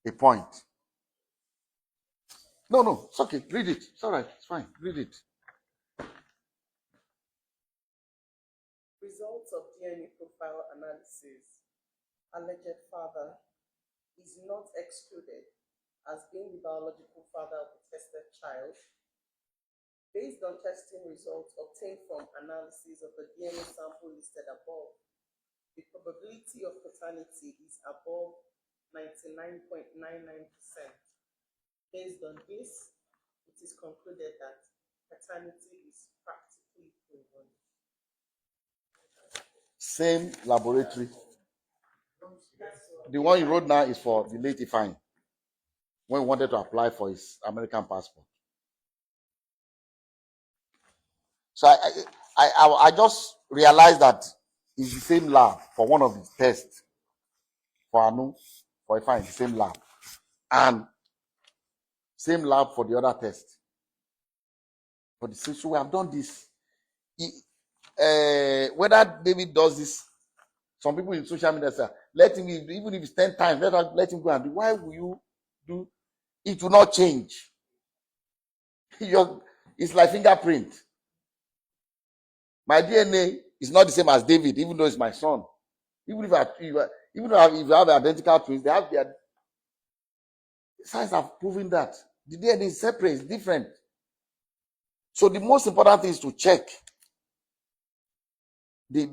A: a point. No, it's okay. Read it. It's all right. It's fine. Read it.
B: Results of DNA profile analysis. Alleged father is not excluded as being the biological father of the tested child. Based on testing results obtained from analysis of the DNA sample listed above, the probability of paternity is above 99.99%. Based on this, it is concluded that paternity is practically proven.
A: Same laboratory. The one you wrote now is for the late Ifeanyi, when he wanted to apply for his American passport. So I just realized that it's the same lab for one of the tests for Anu, for Ifeanyi, the same lab, and same lab for the other test. For the so we have done this. Whether David does this, some people in social media say, let him, even if it's 10 times, let him go and do. Why will you do? It will not change. It's like fingerprint. My DNA is not the same as David, even though it's my son. Even if you have identical twins, they have their science have proven that the DNA is separate, it's different. So the most important thing is to check the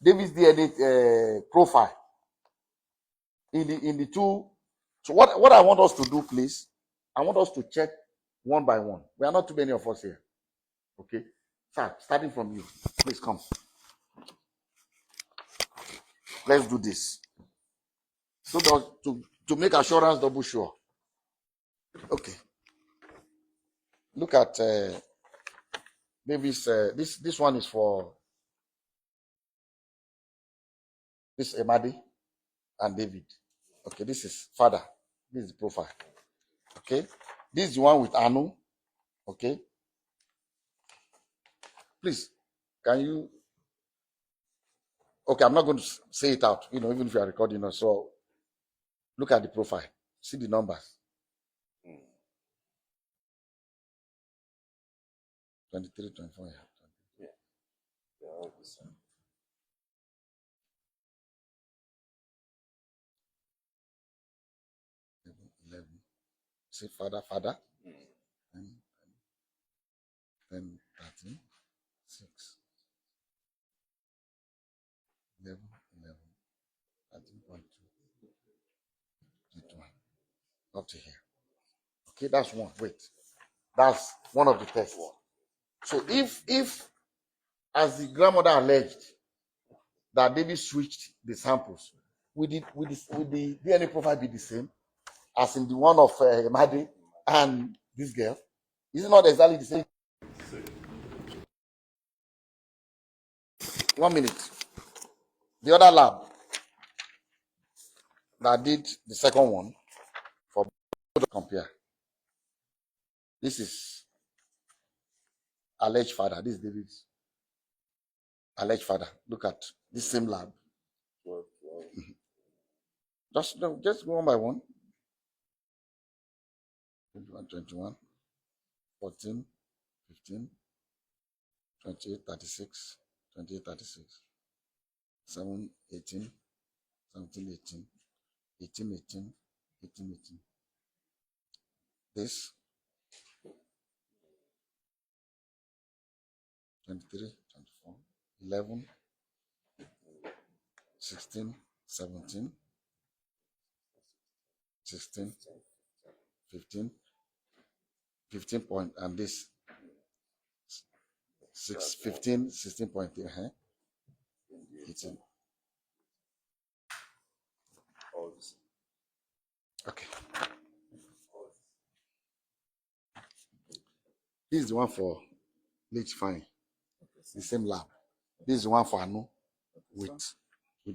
A: David's DNA profile in the two. So what I want us to do, please, I want us to check one by one. We are not too many of us here. Okay, sir, starting from you, please come. Let's do this. So to make assurance double sure. Okay. Look at David's. This one is for this Emadi and David. Okay, this is father. This is the profile. Okay, this is the one with Anu. Okay, please, can you? Okay, I'm not going to say it out. Even if you are recording us. So look at the profile. See the numbers. 23, 24. Yeah.
D: Yeah.
A: 11. See father. 10, 13, 6, 11, 13.2, 21. Up to here. Okay, that's one. Wait. That's one of the tests. So if as the grandmother alleged that David switched the samples, would the DNA profile be the same as in the one of Madi and this girl? Is it not exactly the same? 1 minute. The other lab that did the second one for both to compare. This is alleged father. This is David's alleged father. Look at this same lab. Just go one by one. 21, 14, 15, 28, 36, 28, 36, 7, 18, 17, 18, 18, 18, 18, 18. This 23, 24, 11, 16, 17, 16, 15, 15 point, and this 15, 16.3, 18. Okay. This is the one for late fine. The same lab. This is the one for Anu with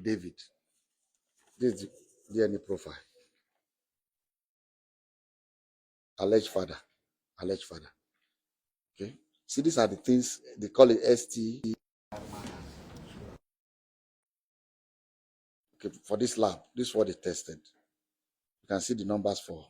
A: David. This is the DNA profile. Alleged father. Okay. See, these are the things they call it ST. Okay, for this lab, this is what they tested. You can see the numbers for